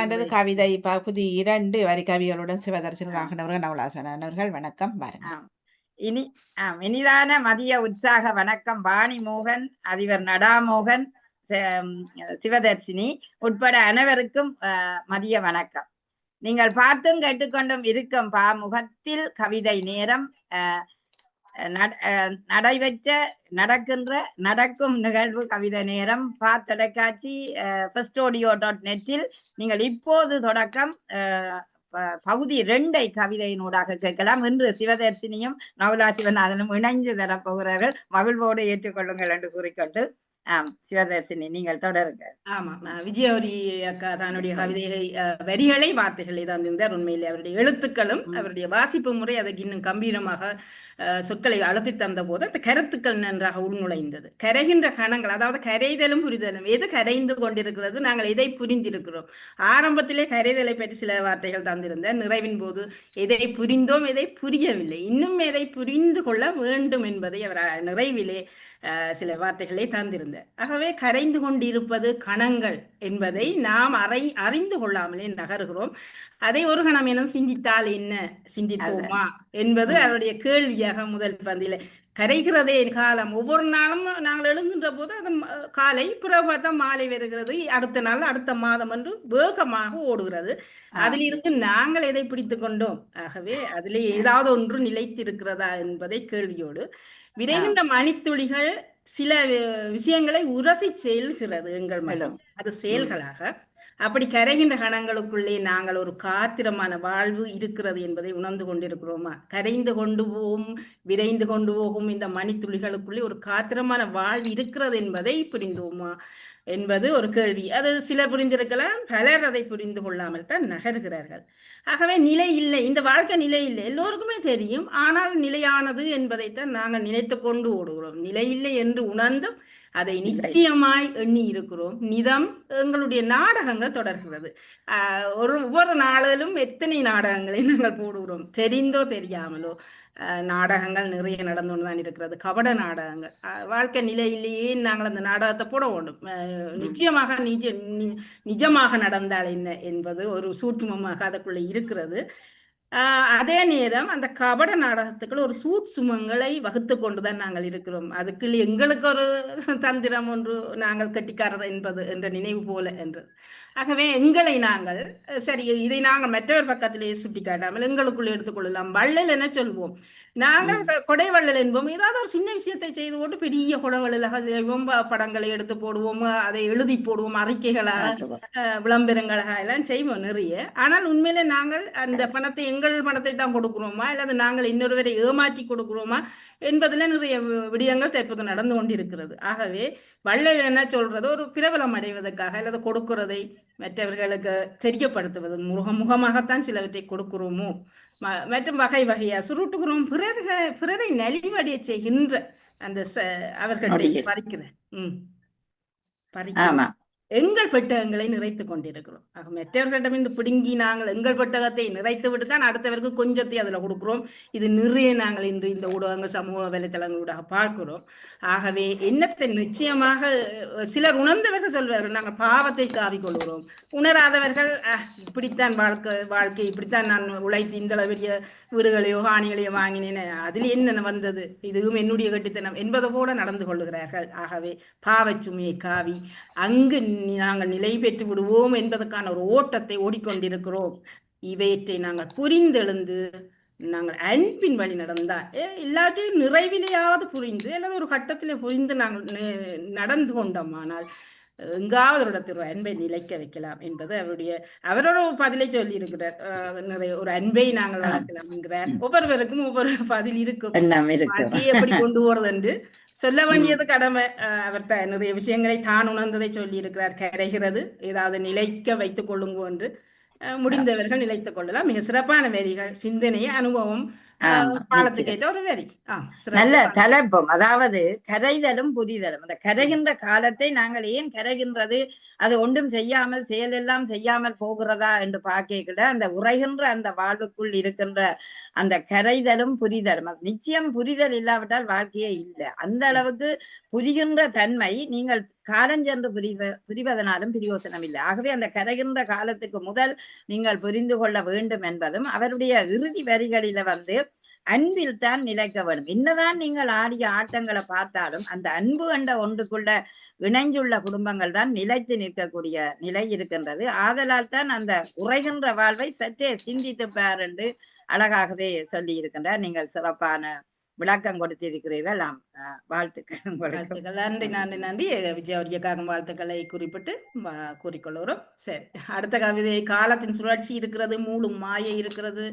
தாண்டது கவிதை பகுதி 2 வரி கவிகளுடன் சிவதர்சினி ராகவர்கள் நவலாசன் அவர்கள் வணக்கம் பாருங்க. இனி இனிதான மதிய உற்சாக வணக்கம். வாணி மோகன், அதிபர் நடாமோகன், சிவதர்சினி உட்பட அனைவருக்கும் மதிய வணக்கம். நீங்கள் பார்த்தும் கேட்டுக்கொண்டும் இருக்கும் பாமுகத்தில் கவிதை நேரம் நடக்கும் நிகழ்வு கவிதை நேரம் தொலைக்காட்சி firstaudio.net நீங்கள் இப்போது தொடக்கம் பகுதி 2 கவிதையினூடாக கேட்கலாம். இன்று சிவதர்சினியும் நவலா சிவநாதனும் இணைந்து தரப்போகிறார்கள். மகிழ்வோடு ஏற்றுக்கொள்ளுங்கள் என்று கூறிக்கொண்டு சிவதர்சினி நீங்கள் தொடருங்கள். ஆமா, விஜயவரி அக்கா தன்னுடைய கவிதைகளை வரிகளை வார்த்தைகளை தந்திருந்தார். உண்மையிலே அவருடைய எழுத்துக்களும் அவருடைய வாசிப்பு முறை அதற்கு இன்னும் கம்பீரமாக சொற்களை அழுத்தி தந்த போது அந்த கருத்துக்கள் நன்றாக உள்நுழைந்தது. கரைகின்ற கணங்கள், அதாவது கரைதலும் புரிதலும், எது கரைந்து கொண்டிருக்கிறது, நாங்கள் எதை புரிந்திருக்கிறோம். ஆரம்பத்திலே கரைதலை பற்றி சில வார்த்தைகள் தந்திருந்தார். நிறைவின் போது எதை புரிந்தோம், எதை புரியவில்லை, இன்னும் எதை புரிந்து கொள்ள வேண்டும் என்பதை அவர் நிறைவிலே சில வார்த்தைகளை தந்திருந்தார். ஆகவே கரைந்து கொண்டிருப்பது கணங்கள் என்பதை நாம் அறிந்து கொள்ளாமலே நகருகிறோம். அதை ஒரு கணம் எனும் சிந்தித்தால் என்ன, சிந்தித்தோமா என்பது அவருடைய கேள்வியாக முதல் பந்தியில. கரைகிறதே காலம், ஒவ்வொரு நாளும் நாங்கள் எழுகின்ற போது அது காலை, பிறகு மாலை வருகிறது, அடுத்த நாள் அடுத்த மாதம் என்று வேகமாக ஓடுகிறது. அதிலிருந்து நாங்கள் எதை பிடித்து கொண்டோம்? ஆகவே அதிலே ஏதாவது ஒன்று நிலைத்திருக்கிறதா என்பதை கேள்வியோடு விரைகின்ற மணித்துளிகள் சில விஷயங்களை உரசி செல்கிறது எங்கள் மனம். அது செயல்களாக அப்படி கரைகின்ற கணங்களுக்குள்ளே நாங்கள் ஒரு காத்திரமான வாழ்வு இருக்கிறது என்பதை உணர்ந்து கொண்டிருக்கிறோமா? கரைந்து கொண்டு போகும், விரைந்து கொண்டு போகும் இந்த மணித்துளிகளுக்குள்ளே ஒரு காத்திரமான வாழ்வு இருக்கிறது என்பதை புரிந்தோமா என்பது ஒரு கேள்வி. அது சிலர் புரிந்திருக்கலாம், பலர் அதை புரிந்து கொள்ளாமல் தான் நகர்கிறார்கள். ஆகவே நிலை இல்லை, இந்த வாழ்க்கை நிலை இல்லை, எல்லோருக்குமே தெரியும். ஆனால் நிலையானது என்பதைத்தான் நாங்கள் நினைத்து கொண்டு ஓடுகிறோம். நிலை இல்லை என்று உணர்ந்தும் அதை நிச்சயமாய் எண்ணி இருக்கிறோம். நிதம் எங்களுடைய நாடகங்கள் தொடர்கிறது. ஒவ்வொரு நாளிலும் எத்தனை நாடகங்களை நாங்கள் போடுகிறோம், தெரிந்தோ தெரியாமலோ. நாடகங்கள் நிறைய நடந்து கொண்டுதான் இருக்கிறது, கபட நாடகங்கள். வாழ்க்கை நிலையிலேயே நாங்கள் அந்த நாடகத்தை போட வேண்டும். நிச்சயமாக நிஜமாக நடந்தால் என்ன என்பது ஒரு சூட்சுமமாக அதுக்குள்ளே இருக்கிறது. அதே நேரம் அந்த கபட நாடகத்துக்குள்ள ஒரு சூட்சுமங்களை வகுத்து கொண்டுதான் நாங்கள் இருக்கிறோம். அதுக்குள்ள எங்களுக்கு ஒரு தந்திரம் ஒன்று, நாங்கள் கட்டிக்காரர் என்பது என்ற நினைவு போல என்று. ஆகவே எங்களை நாங்கள் சரி, இதை நாங்கள் மற்றவர் பக்கத்திலேயே சுட்டி காட்டாமல் எங்களுக்குள்ள எடுத்துக்கொள்ளலாம். வள்ளல் என சொல்வோம். நாங்கள் கொடை வள்ளல் என்போம். ஏதாவது ஒரு சின்ன விஷயத்தை செய்து போட்டு பெரிய கொடை வள்ளலாக செய்வோம், படங்களை எடுத்து போடுவோம், அதை எழுதி போடுவோம், அறிக்கைகளாக விளம்பரங்களாக எல்லாம் செய்வோம் நிறைய. ஆனால் உண்மையிலே நாங்கள் அந்த பணத்தை எங்கள் பணத்தை தான் கொடுக்கிறோமா, அல்லது நாங்கள் இன்னொருவரை ஏமாற்றி கொடுக்கிறோமா என்பதில் நிறைய விடயங்கள் தற்போது நடந்து கொண்டிருக்கிறது. ஆகவே வள்ளல் என்ன சொல்றது, ஒரு பிரபலம் அடைவதற்காக அல்லது கொடுக்கிறதை மற்றவர்களுக்கு தெரியப்படுத்துவது முகமாகத்தான் சிலவற்றை கொடுக்கிறோமோ, மற்றும் வகை வகையா சுருட்டுகிறோம். பிறரை நலிவடைய செய்கின்ற அந்த அவர்களை பறிக்கிற எங்கள் பெட்டகங்களை நிறைத்து கொண்டிருக்கிறோம். ஆக மற்றவர்களிடமிருந்து பிடுங்கி நாங்கள் எங்கள் பெட்டகத்தை நிறைத்து விட்டு தான் அடுத்தவருக்கு கொஞ்சத்தை அதில் கொடுக்கிறோம். இது நிறைய நாங்கள் இன்று இந்த ஊடகங்கள், சமூக வலைத்தளங்களூடாக பார்க்கிறோம். ஆகவே என்னத்தை நிச்சயமாக சிலர் உணர்ந்தவர்கள் சொல்வார்கள், நாங்கள் பாவத்தை காவிக்கொள்கிறோம். உணராதவர்கள் இப்படித்தான் வாழ்க்கை இப்படித்தான் நான் உழைத்து இந்த பெரிய வீடுகளையோ காணிகளையோ வாங்கினேன், அதில் என்ன வந்தது, இதுவும் என்னுடைய கட்டித்தனம் என்பது போல நடந்து கொள்ளுகிறார்கள். ஆகவே பாவச்சுமையை காவி அங்கு நாங்கள் நிலை பெற்று விடுவோம் என்பதற்கான ஒரு ஓட்டத்தை ஓடிக்கொண்டிருக்கிறோம். இவற்றை நாங்கள் புரிந்தெழுந்து நாங்கள் அன்பின் வழி நடந்தால் எல்லாத்தையும் நிறைவிலையாவது புரிந்து அல்லது ஒரு கட்டத்திலே புரிந்து நாங்கள் நடந்து கொண்டோமானால் எங்காவது ஒரு இடத்தில் ஒரு அன்பை நிலைக்க வைக்கலாம் என்பது அவரோட பதிலை சொல்லி இருக்கிறார். நிறைய ஒரு அன்பை நாங்கள் வளர்க்கலாம் என்கிறார். ஒவ்வொருவருக்கும் ஒவ்வொரு பதில் இருக்கும். வாழ்க்கையை எப்படி கொண்டு போறது என்று சொல்ல வேண்டியது கடமை. அவர் நிறைய விஷயங்களை தான் உணர்ந்ததை சொல்லி இருக்கிறார். கரைகிறது, ஏதாவது நிலைக்க வைத்துக் கொள்ளுங்க என்று முடிந்தவர்கள் நிலைத்துக் கொள்ளலாம். மிக சிறப்பான வரிகள், சிந்தனை, அனுபவம், பாலத்துக்கேற்ற ஒரு வரி. நல்ல தலைப்பும். அதாவது கரைதலும் புரிதலும். அந்த கரைகின்ற காலத்தை நாங்கள் ஏன் கரைகின்றது, அது ஒன்றும் செய்யாமல் செயலெல்லாம் செய்யாமல் போகிறதா என்று பார்க்க அந்த உரைகின்ற அந்த வாழ்வுக்குள் இருக்கின்ற அந்த கரைதலும் புரிதலும். அது நிச்சயம் புரிதல் இல்லாவிட்டால் வாழ்க்கையே இல்லை. அந்த அளவுக்கு புரிகின்ற தன்மை நீங்கள் காலஞ்சென்று புரிவதனாலும் பிரயோசனம் இல்லை. ஆகவே அந்த கரைகின்ற காலத்துக்கு முதல் நீங்கள் புரிந்து கொள்ள வேண்டும் என்பதும் அவருடைய இறுதி வரிகளில அன்பில் தான் நிலைக்க வேண்டும். என்னதான் நீங்கள் ஆடிய ஆட்டங்களை பார்த்தாலும் அந்த அன்பு என்ற ஒன்றுக்குள்ள இணைஞ்சுள்ள குடும்பங்கள் தான் நிலைத்து நிற்கக்கூடிய நிலை இருக்கின்றது. ஆதலால் தான் அந்த உறைகின்ற வாழ்வை சற்றே சிந்தித்து பார் என்று அழகாகவே சொல்லி இருக்கின்றார். நீங்கள் சிறப்பான விளக்கம் கொடுத்திருக்கிறீர்கள். வாழ்த்துக்கள். நன்றி நன்றி நன்றி. விஜயவரியக்காக வாழ்த்துக்களை குறிப்பிட்டு கூறிக்கொள்கிறோம். சரி, அடுத்த கவிதை. காலத்தின் சுழற்சி இருக்கிறது, மூடும் மாயை இருக்கிறது.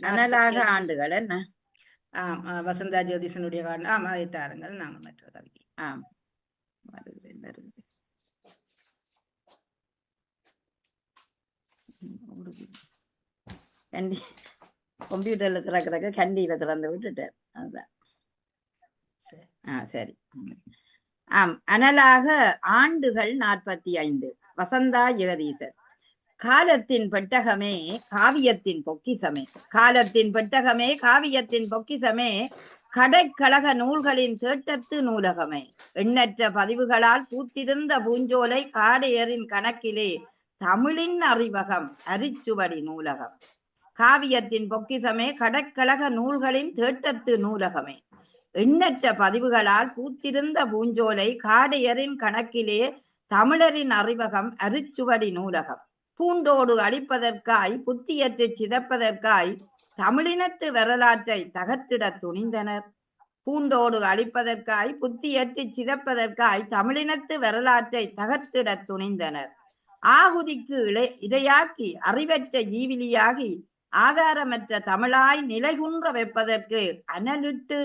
அனலாக ஆண்டுகள் என்ன? வசந்தா ஜோதிஷனுடைய அதை தாருங்கள். நாங்கள் மற்ற கவிதை. கம்ப்யூட்டர்ல திறக்கிறதுக்கு கண்டியில திறந்து விட்டுட்டேன். அதுதான். சரி. அனலாக ஆண்டுகள் 45. வசந்தா ஜெகதீசன். காலத்தின் பெட்டகமே காவியத்தின் பொக்கிசமே, காலத்தின் பெட்டகமே காவியத்தின் பொக்கிசமே, கடைக்கழக நூல்களின் தேட்டத்து நூலகமே, எண்ணற்ற பதிவுகளால் பூத்திருந்த பூஞ்சோலை காடையரின் கணக்கிலே தமிழின் அறிவகம் அரிச்சுவடி நூலகம். காவியத்தின் பொக்கிசமே கடைக்கழக நூல்களின் தேட்டத்து நூலகமே, எண்ணற்ற பதிவுகளால் பூத்திருந்த பூஞ்சோலை காடையரின் கணக்கிலே தமிழரின் அறிவகம் அரிச்சுவடி நூலகம். பூண்டோடு அடிப்பதற்காய் புத்தியற்று சிதைப்பதற்காய் தமிழினத்து வரலாற்றை தகர்த்திட துணிந்தனர். பூண்டோடு அடிப்பதற்காய் புத்தியற்று சிதைப்பதற்காய் தமிழினத்து வரலாற்றை தகர்த்திட துணிந்தனர். ஆகுதிக்கு இரையாக்கி அறிவற்ற ஜீவிலியாகி ஆதாரமற்ற தமிழாய் நிலைகுன்ற வைப்பதற்கு அனலிட்டு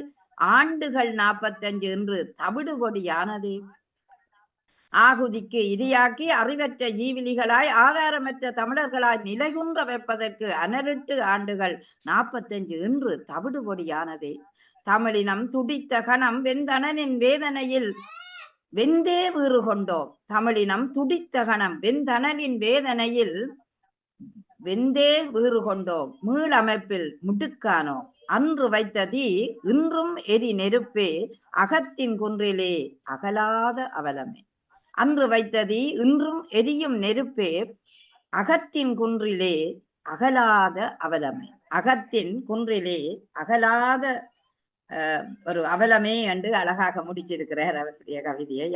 ஆண்டுகள் 45 என்று தவிடுபொடியானதே. ஆகுதிக்கு இரையாக்கி அறிவற்ற ஜீவிலிகளாய் ஆதாரமற்ற தமிழர்களாய் நிலைகுன்ற வைப்பதற்கு அனலிட்டு ஆண்டுகள் 45 என்று தவிடுபொடியானதே. தமிழினம் துடித்த கணம் வெந்தணனின் வேதனையில் வெந்தே வீறு கொண்டோம். தமிழினம் துடித்த கணம் வெந்தணனின் வேதனையில் வெந்தே வீறு கொண்டோம். மீளமைப்பில் முடுக்கானோம். அன்று வைத்த தீ இன்றும் எரி நெருப்பே, அகத்தின் குன்றிலே அகலாத அவலமே. அன்று வைத்ததி இன்றும் எரியும் நெருப்பே, அகத்தின் குன்றிலே அகலாத அவலமே. அகத்தின் குன்றிலே அகலாத ஒரு அவலமே என்று அழகாக முடிச்சிருக்கிறார் அவருடைய கவிதையை.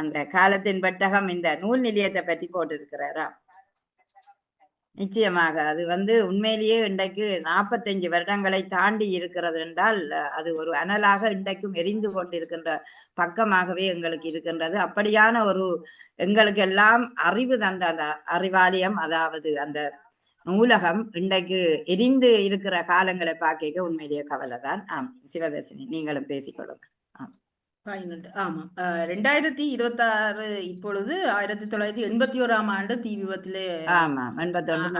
அந்த காலத்தின் பெட்டகம் இந்த நூல் நிலையத்தை பற்றி போட்டிருக்கிறாரா? நிச்சயமாக அது உண்மையிலேயே இன்றைக்கு 45 வருடங்களை தாண்டி இருக்கிறது என்றால் அது ஒரு அனலாக இன்றைக்கும் எரிந்து கொண்டிருக்கின்ற பக்கமாகவே எங்களுக்கு இருக்கின்றது. அப்படியான ஒரு எங்களுக்கு எல்லாம் அறிவு தந்த அந்த அறிவாலயம், அதாவது அந்த நூலகம் இன்றைக்கு எரிந்து இருக்கிற காலங்களை பார்க்க உண்மையிலேயே கவலைதான். சிவதர்சினி, நீங்களும் பேசிக்கொள்ளுங்க. ஆமா, 2026 இப்பொழுது 1981ஆம் ஆண்டு தீ விபத்திலே.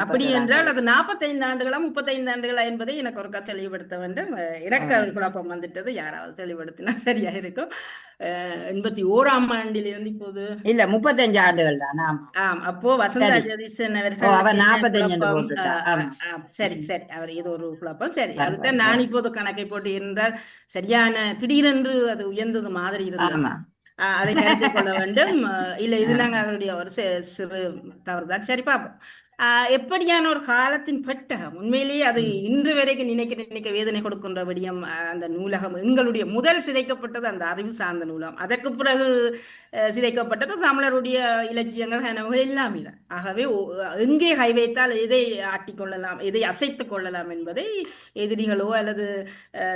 அப்படி என்றால் அது 45 ஆண்டுகளா 35 ஆண்டுகளா என்பதை எனக்கு ஒரு தெளிவுபடுத்த வேண்டும். எனக்கு ஒரு குழப்பம் வந்துட்டது. யாராவது தெளிவுபடுத்தினா சரியா இருக்கும். 81ஆம் ஆண்டிலிருந்து இப்போது இல்ல 35 ஆண்டுகள் தான். அப்போ வசந்தா ஜெகதீசன் அவர்கள் சரி சரி, அவர் ஏதோ ஒரு குழப்பம். சரி, அதுதான் நான் இப்போது கணக்கை போட்டு இருந்தால் சரியான திடீரென்று அது உயர்ந்தது மாதிரி இருந்தது. அதை கருத்தில் கொள்ள வேண்டும். இல்ல, இது நாங்க அவருடைய ஒரு சிறு தவறுதான். சரி, பார்ப்போம். எப்படியான ஒரு காலத்தின் பெட்டகம். உண்மையிலேயே அது இன்று வரைக்கும் நினைக்க வேதனை கொடுக்கின்ற விடயம். அந்த நூலகம் எங்களுடைய முதல் சிதைக்கப்பட்டது அந்த அறிவு சார்ந்த நூலகம். அதற்கு பிறகு சிதைக்கப்பட்டது தமிழருடைய இலட்சியங்கள், கனவுகள் எல்லாமே தான். ஆகவே எங்கே கை வைத்தால் எதை ஆட்டிக்கொள்ளலாம், எதை அசைத்துக் கொள்ளலாம் என்பதை எதிரிகளோ அல்லது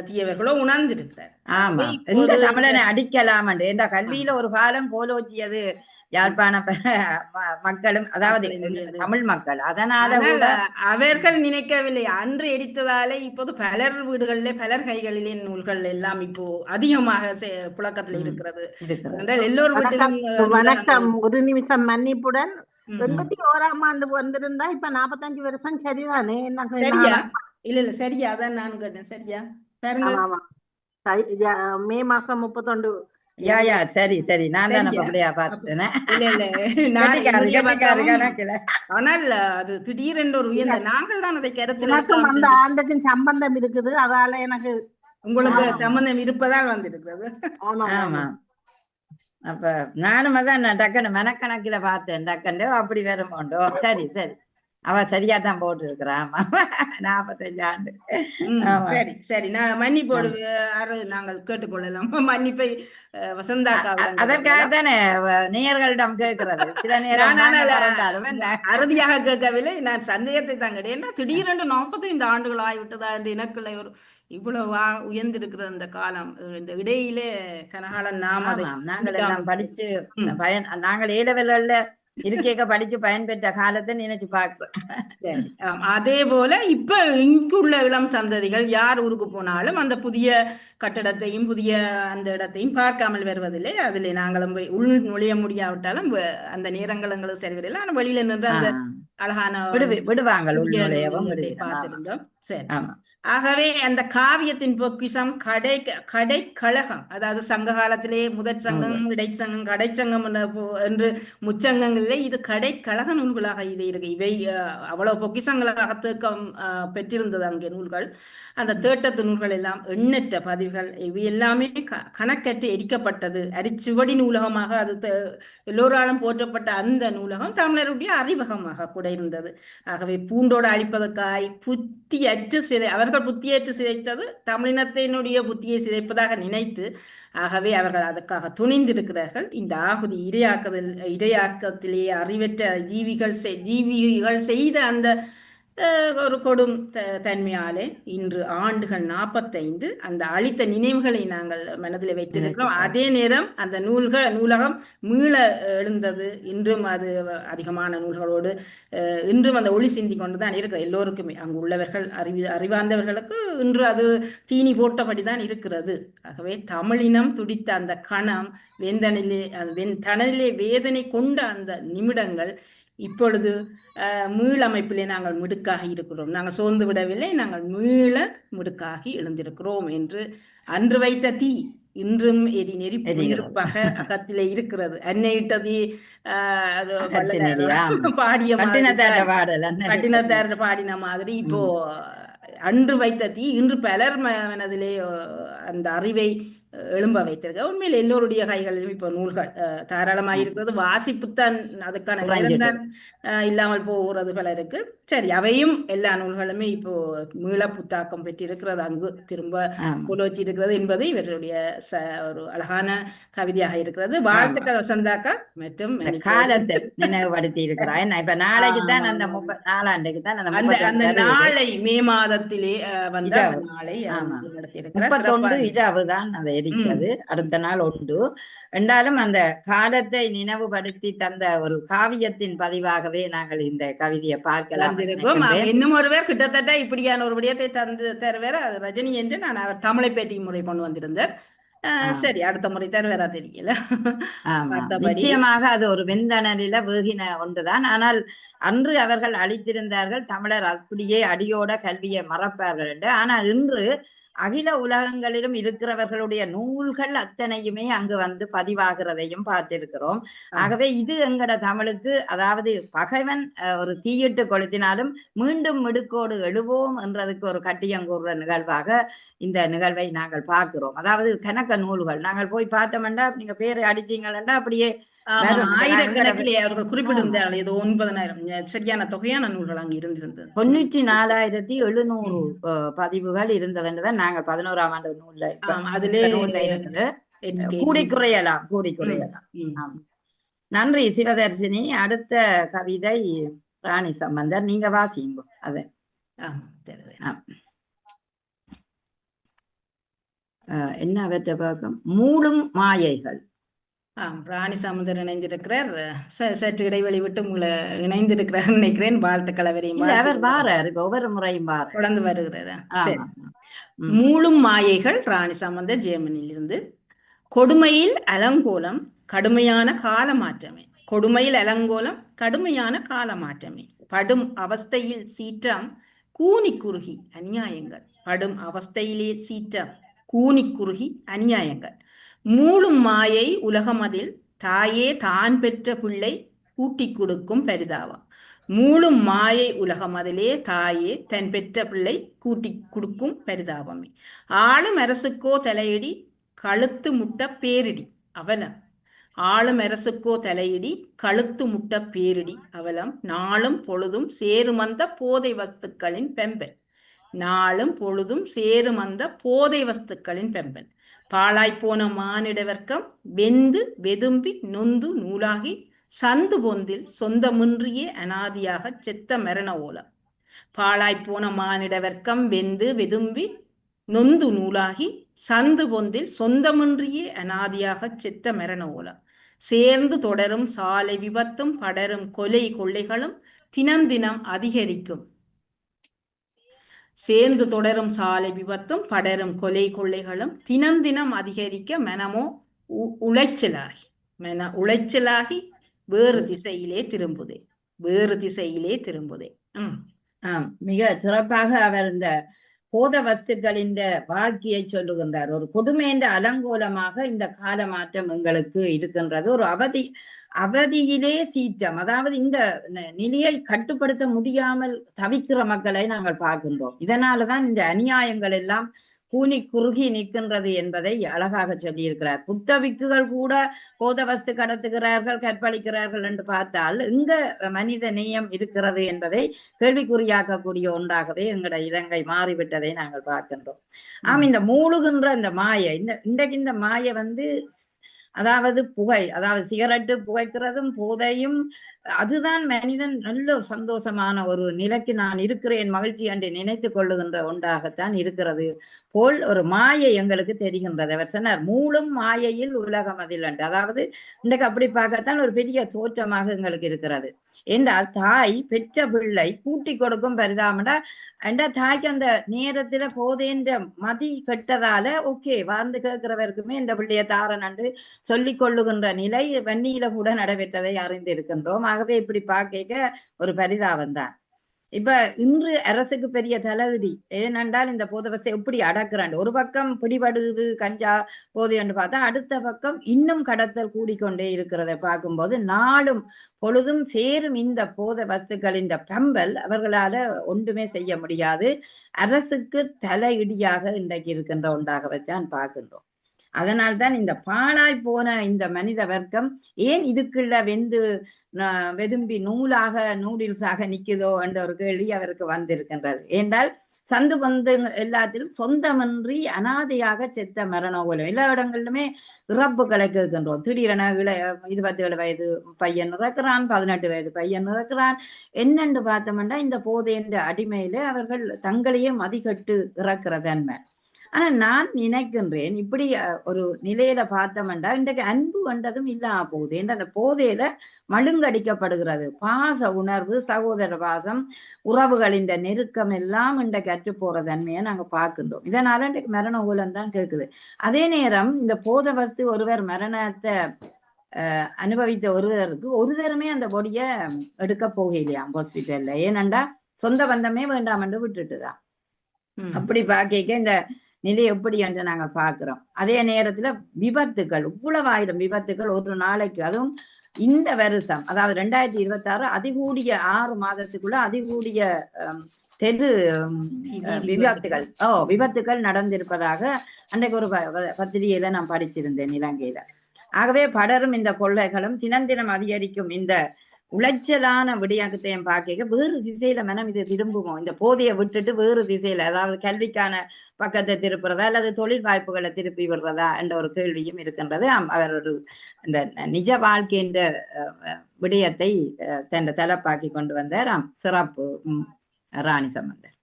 தீயவர்களோ உணர்ந்திருக்கிறார். தமிழனை அடிக்கலாம் என்ற கல்வியில ஒரு காலம் கோலோச்சியது யாழ்ப்பாண மக்களும், அதாவது தமிழ் மக்கள். அதனால அவர்கள் நினைக்கவில்லை. அன்று எரித்ததாலே இப்போது பலர் வீடுகளிலே பலர் கைகளிலே நூல்கள் எல்லாம் இப்போ அதிகமாக புழக்கத்தில் இருக்கிறது. எல்லோரும் வீட்டிலும். வணக்கம். ஒரு நிமிஷம் மன்னிப்புடன். 81ஆம் ஆண்டு வந்திருந்தா இப்ப 45 வருஷம் சரிதானே? சரியா? இல்ல சரியா, அதான் நான் கேட்டேன். சரியா மே மாசம் 31. சரி சரி, நான் தானே அப்படியா பார்த்தேன். ஆனால் அது திடீரென்று ஒரு உயர்ந்த நாங்கள் தான் அதை கருத்தில் அந்த ஆண்டுக்கும் சம்பந்தம் இருக்குது. அதால எனக்கு உங்களுக்கு ஆமா. சம்பந்தம் இருப்பதால் வந்திருக்கிறது. ஆமா ஆமா. அப்ப நானும் அதான் நான் டக்குன்னு மனக்கணக்குல பார்த்தேன் டக்குன்னு அப்படி வருமோண்டோ. சரி சரி, அவ சரியா தான் போட்டு இருக்கிறான். 45 ஆண்டு. ஆமா சரி சரி, நான் மன்னிப்போடு ஆமா. நாங்கள் கேட்டுக்கொள்ளலாம். மன்னிப்பை வசந்தாக்காவிடம் கேட்டுக்கொள்ளலாம். அதற்காகத்தானே நேயர்களிடம் கேட்கிறது. சில நேரம் நான் நாங்க ஆனால் மறந்தாலும் என்ன. அறுதியாக கேட்கவில்லை, நான் சந்தேகத்தை தான் கேட்டேன். என்ன திடீரென்று 45 ஆண்டுகள் ஆகிவிட்டதா என்று எனக்குள்ள ஒரு இவ்வளவு உயர்ந்திருக்கிற இந்த காலம், இந்த இடையிலே கனகாலம் நாம் அதை ஆமாம், நாங்கள் எல்லாம் சிந்திக்காமல் படிச்சு ம். நாங்கள் ஏலவெல்ல இருக்கேக்க படிச்சு பயன்பெற்ற காலத்தை நினைச்சு பார்க்கிறோம். சரி. அதே போல இப்ப இங்குள்ள இளம் சந்ததிகள் யார் ஊருக்கு போனாலும் அந்த புதிய கட்டடத்தையும் புதிய அந்த இடத்தையும் பார்க்காமல் வருவதில்லை. அதில் நாங்களும் போய் உள் நுழைய முடியாவிட்டாலும் அந்த நேரங்கள் எங்களுக்கு சரிவதில்லை. ஆனால் வெளியில நின்று அந்த அழகான விடுவாங்க புதிய உள்நுழையவும் நிலையத்தை விடுவிடும். ஆமா பார்த்திருந்தோம். சரி. ஆமா. ஆகவே அந்த காவியத்தின் பொக்கிஷம் கடைக்கழகம், அதாவது சங்க காலத்திலே முதற் சங்கம், இடைச்சங்கம், கடைச்சங்கம் என்று முச்சங்கங்களிலே இது கடைக்கழக நூல்களாக இது இருக்கு. இவை அவ்வளவு பொக்கிஷங்களாக தேக்கம் பெற்றிருந்தது அங்கே நூல்கள். அந்த தேட்டத்து நூல்கள் எல்லாம் எண்ணற்ற பதிவுகள், இவை எல்லாமே கணக்கற்று எரிக்கப்பட்டது. அரிச்சுவடி நூலகமாக அது எல்லோராலும் போற்றப்பட்ட அந்த நூலகம் தமிழருடைய அறிவகமாக கூட இருந்தது. ஆகவே பூண்டோடு அழிப்பதற்காய் புத்தியற்று அவர்கள் புத்தியேற்று சிதைத்தது தமிழினத்தினுடைய புத்தியை சிதைப்பதாக நினைத்து, ஆகவே அவர்கள் அதற்காக துணிந்திருக்கிறார்கள். இந்த ஆகுதி இரையாக்கத்திலே அறிவற்ற ஜீவிகள் செய்த அந்த ஒரு கொடும் தன்மையாலே இன்று ஆண்டுகள் 45 அந்த அளித்த நினைவுகளை நாங்கள் மனதில் வைத்திருக்கிறோம். அதே நேரம் அந்த நூலகம் மீள எழுந்தது. இன்றும் அது அதிகமான நூல்களோடு இன்றும் அந்த ஒளி சிந்தி கொண்டுதான் இருக்கிறது. எல்லோருக்குமே அங்கு உள்ளவர்கள் அறிவார்ந்தவர்களுக்கு இன்று அது தீனி போட்டபடிதான் இருக்கிறது. ஆகவே தமிழினம் துடித்த அந்த கணம், தனதிலே வேதனை கொண்ட அந்த நிமிடங்கள் இப்பொழுது மீளமைப்பிலே நாங்கள் மிடுக்காகி இருக்கிறோம். நாங்கள் சோர்ந்து விடவில்லை, நாங்கள் மீள மிடுக்காகி எழுந்திருக்கிறோம் என்று அன்று வைத்த தீ இன்றும் நெருப்பாக அகத்திலே இருக்கிறது. அன்னையிட்ட தீ பாடிய கட்டினத்தார் பாடின மாதிரி இப்போ அன்று வைத்த தீ இன்று பலர் மனதிலே அந்த அறிவை எழும்ப வைத்திருக்க. உண்மையில் எல்லோருடைய கைகளிலும் இப்போ நூல்கள் தாராளமாக இருக்கிறது. வாசிப்புத்தான் அதுக்கான நேரம்தான் இல்லாமல் போகிறது பலருக்கு. சரி, அவையும் எல்லா நூல்களுமே இப்போ மீள புத்தாக்கம் பெற்றிருக்கிறது, அங்கு திரும்ப புலோச்சி இருக்கிறது என்பது இவர்களுடைய ஒரு அழகான கவிதையாக இருக்கிறது. வாழ்த்துக்கள் வசந்தாக்கா. மற்றும் காலத்தை நினைவுபடுத்தி இருக்கிறாய். இப்ப நாளைக்கு தான் அந்த 34 தான் அந்த நாளை மே மாதத்திலே வந்த நாளை நடத்தியிருக்கிறார். 31 இரவுதான் அதை எரிச்சது. அடுத்த நாள் உண்டு என்றாலும் அந்த காலத்தை நினைவுபடுத்தி தந்த ஒரு காவியத்தின் பதிவாகவே நாங்கள் இந்த கவிதையை பார்க்கலாம். இன்னும் ஒருவர் கிட்டத்தட்ட இப்படியான ஒரு விடயத்தை தருவார், அது ரஜினி என்று நான் அவர் தமிழை பேட்டி முறை கொண்டு வந்திருந்தார். சரி, அடுத்த முறை தருவாரா தெரியல. நிச்சயமாக அது ஒரு வெந்தணலில வேகின ஒன்றுதான். ஆனால் அன்று அவர்கள் அளித்திருந்தார்கள் தமிழர் அப்படியே அடியோட கல்வியை மறப்பார்கள் என்று. ஆனால் இன்று அகில உலகங்களிலும் இருக்கிறவர்களுடைய நூல்கள் அத்தனையுமே அங்கு வந்து பதிவாகிறதையும் பார்த்திருக்கிறோம். ஆகவே இது எங்கட தமிழுக்கு, அதாவது பகைவன் ஒரு தீயிட்டு கொளுத்தினாலும் மீண்டும் மிடுக்கோடு எழுவோம் என்றதுக்கு ஒரு கட்டியங்கூறுற நிகழ்வாக இந்த நிகழ்வை நாங்கள் பார்க்கிறோம். அதாவது கணக்க நூல்கள் நாங்கள் போய் பார்த்தோம்னா, நீங்க பேரை அடிச்சீங்கன்னா அப்படியே ஆயிரக்கணக்கிலே அவர்கள் குறிப்பிட்டிருந்தார்கள். ஏதோ 90,000 சரியான தொகையான நூல்கள் அங்கு இருந்திருந்தது. 94,700 பதிவுகள் இருந்ததுன்றதான் நாங்கள் 11ஆம் ஆண்டு நூல்ல இருந்தது. கூடி குறையலாம். நன்றி சிவதர்சினி. அடுத்த கவிதை ராணி சம்பந்தர், நீங்க வாசிங்க. அது என்ன அவற்றை பார்க்கும் மூடும் மாயைகள். ராணி சமுதர் இணைந்திருக்கிறார். சற்று இடைவெளி விட்டு உங்களை இணைந்திருக்கிறார் நினைக்கிறேன். வாழ்த்துக்கள் அவரையும். அவர் வாரார், ஒவ்வொரு முறையும் தொடர்ந்து வருகிறார். மூடும் மாயைகள். ராணி சமுதர் ஜெர்மனியில் இருந்து. கொடுமையில் அலங்கோலம் கடுமையான கால மாற்றமே. கொடுமையில் அலங்கோலம் கடுமையான கால மாற்றமே. படும் அவஸ்தையில் சீற்றம் கூனி குறுகி அநியாயங்கள். படும் அவஸ்தையிலே சீற்றம் கூனி குறுகி அநியாயங்கள். மூளும் மாயை உலகமதில் தாயே தான் பெற்ற பிள்ளை கூட்டி கொடுக்கும் பரிதாவம். மூளும் மாயை உலகம் அதிலே தாயே தன் பெற்ற பிள்ளை கூட்டி கொடுக்கும் பரிதாபமே. ஆளும் அரசுக்கோ தலையிடி கழுத்து முட்ட பேரிடி அவலம். ஆளும் அரசுக்கோ தலையிடி கழுத்து முட்ட பேரிடி அவலம். நாளும் பொழுதும் சேருமந்த போதை வஸ்துக்களின் பெம்பன். நாளும் பொழுதும் சேருமந்த போதை வஸ்துக்களின் பெம்பன். பாழாய்ப்போன மானிட வர்க்கம் வெந்து வெதும்பி நொந்து நூலாகி சந்து பொந்தில் சொந்தமின்றியே அனாதியாக செத்த மரண ஓலம். பாழாய்ப்போன மானிட வர்க்கம் வெந்து வெதும்பி நொந்து நூலாகி சந்து பொந்தில் சொந்தமின்றியே அனாதியாக செத்த மரண ஓலம். சேர்ந்து தொடரும் சாலை விபத்தும் படரும் கொலை கொள்ளைகளும் தினம் அதிகரிக்கும். சேர்ந்து தொடரும் சாலை விபத்தும் படரும் கொலை கொள்ளைகளும் தினம் அதிகரிக்க மனமோ உளைச்சலாகி வேறு திசையிலே திரும்புதே. மிக சிறப்பாக அவர் இந்த போத வஸ்துக்களின் வாழ்க்கையை சொல்லுகின்றார். ஒரு கொடுமைன்ற அலங்கோலமாக இந்த கால மாற்றம் எங்களுக்கு இருக்கின்றது. ஒரு அவதியிலே சீற்றம், அதாவது இந்த நிலையை கட்டுப்படுத்த முடியாமல் தவிக்கிற மக்களை நாங்கள் பார்க்கின்றோம். இதனாலதான் இந்த அநியாயங்கள் எல்லாம் கூனி குறுகி நிற்கின்றது என்பதை அழகாக சொல்லியிருக்கிறார். புத்தவிக்குகள் கூட போத வஸ்து கடத்துகிறார்கள், கற்பழிக்கிறார்கள் என்று பார்த்தால் எங்க மனித நேயம் இருக்கிறது என்பதை கேள்விக்குறியாக்கக்கூடிய ஒன்றாகவே எங்களோட இலங்கை மாறிவிட்டதை நாங்கள் பார்க்கின்றோம். இந்த மூழ்கின்ற இந்த மாயை, இன்றைக்கு இந்த மாயை அதாவது புகை, அதாவது சிகரெட்டு புகைக்கிறதும் போதையும், அதுதான் மனிதன் நல்ல சந்தோஷமான ஒரு நிலைக்கு நான் இருக்கிறேன் மகிழ்ச்சி என்று நினைத்து கொள்ளுகின்ற ஒன்றாகத்தான் இருக்கிறது போல் ஒரு மாயை எங்களுக்கு தெரிகின்றது. அவர் சொன்னார், மூளும் மாயையில் உலகம் அதில் என்று. அதாவது இன்றைக்கு அப்படி பார்க்கத்தான் ஒரு பெரிய தோற்றமாக எங்களுக்கு இருக்கிறது. என்றால் தாய் பெற்ற பிள்ளை கூட்டி கொடுக்கும் பரிதாமடா என்ற தாய்க்கு அந்த நேரத்துல போதேன்ற மதி கெட்டதால ஓகே வாழ்ந்து கேட்கிறவருக்குமே இந்த பிள்ளைய தாரன் என்று சொல்லிக் கொள்ளுகின்ற நிலை வன்னியில கூட நடைபெற்றதை அறிந்திருக்கின்றோம். ஆகவே இப்படி பார்க்க ஒரு பரிதாபம் தான். இப்ப இன்று அரசுக்கு பெரிய தலையிடி. ஏனென்றால் இந்த போதவசை எப்படி அடக்குறாண்டு, ஒரு பக்கம் பிடிபடுது கஞ்சா போதை என்று பார்த்தா அடுத்த பக்கம் இன்னும் கடத்தல் கூடிக்கொண்டே இருக்கிறத பார்க்கும்போது நாளும் பொழுதும் சேரும் இந்த போத வஸ்துக்களின் பம்பல் அவர்களால ஒன்றுமே செய்ய முடியாது. அரசுக்கு தலையிடியாக இன்றைக்கு இருக்கின்ற ஒன்றாக வச்சான் பார்க்கின்றோம். அதனால்தான் இந்த பாழாய் போன இந்த மனித வர்க்கம் ஏன் இதுக்குள்ள வெதும்பி நூடில்ஸாக நிக்குதோ என்ற ஒரு கேள்வி அவருக்கு வந்திருக்கின்றது. என்றால் சந்து பந்து எல்லாத்திலும் சொந்தமின்றி அனாதையாக செத்த மரண ஓலம். எல்லா இடங்களிலுமே இறப்புகளை கேட்கின்றோம். திடீரென 27 வயது பையன் இறக்குறான், 18 வயது பையன் இறக்குறான். என்னென்று பார்த்தோம்னா இந்த போதைன்ற அடிமையில அவர்கள் தங்களையே மதிக்கட்டு இறக்குற தன்மை. ஆனா நான் நினைக்கின்றேன், இப்படி ஒரு நிலையில பார்த்தோம்டா இன்றைக்கு அன்பு என்றதும் இல்லாம போகுது. என்ற அந்த போதையில மழுங்கடிக்கப்படுகிறது. பாச உணர்வு, சகோதர பாசம், உறவுகளின் நெருக்கம் எல்லாம் இன்றைக்கு அற்று போற தன்மையை நாங்க பார்க்கின்றோம். இதனால இன்றைக்கு மரண ஊழல் தான் கேட்குது. அதே நேரம் இந்த போத வஸ்து ஒருவர் மரணத்தை அனுபவித்த ஒருவருக்கு ஒரு தரமே அந்த பொடிய எடுக்க போகலையாம் ஹாஸ்பிட்டல்ல. ஏனண்டா சொந்த பந்தமே வேண்டாம் என்று விட்டுட்டுதான். அப்படி பார்க்க இந்த நிலை எப்படி என்று நாங்கள் பார்க்கிறோம். அதே நேரத்துல விபத்துகள், இவ்வளவு ஆயிரம் விபத்துகள் ஒரு நாளைக்கு, அதுவும் இந்த வருஷம் அதாவது 2026 அதிகூடிய 6 மாதத்துக்குள்ள அதிகூடிய தெரு விபத்துகள் நடந்திருப்பதாக அன்றைக்கு ஒரு பத்திரிகையில நான் படிச்சிருந்தேன் இலங்கையில. ஆகவே படரும் இந்த கொள்ளைகளும் தினம் அதிகரிக்கும் இந்த உளைச்சலான விடயத்தையும் பார்க்க வேறு திசையில மனம் இது திரும்புமோ, இந்த போதையை விட்டுட்டு வேறு திசையில, அதாவது கல்விக்கான பக்கத்தை திருப்புறதா அல்லது தொழில் வாய்ப்புகளை திருப்பி விடுறதா என்ற ஒரு கேள்வியும் இருக்கின்றது. அவர் ஒரு இந்த நிஜ வாழ்க்கைன்ற விடயத்தை தன் தலைப்பாக்கி கொண்டு வந்தார். சிறப்பு ராணி சம்பந்தர்.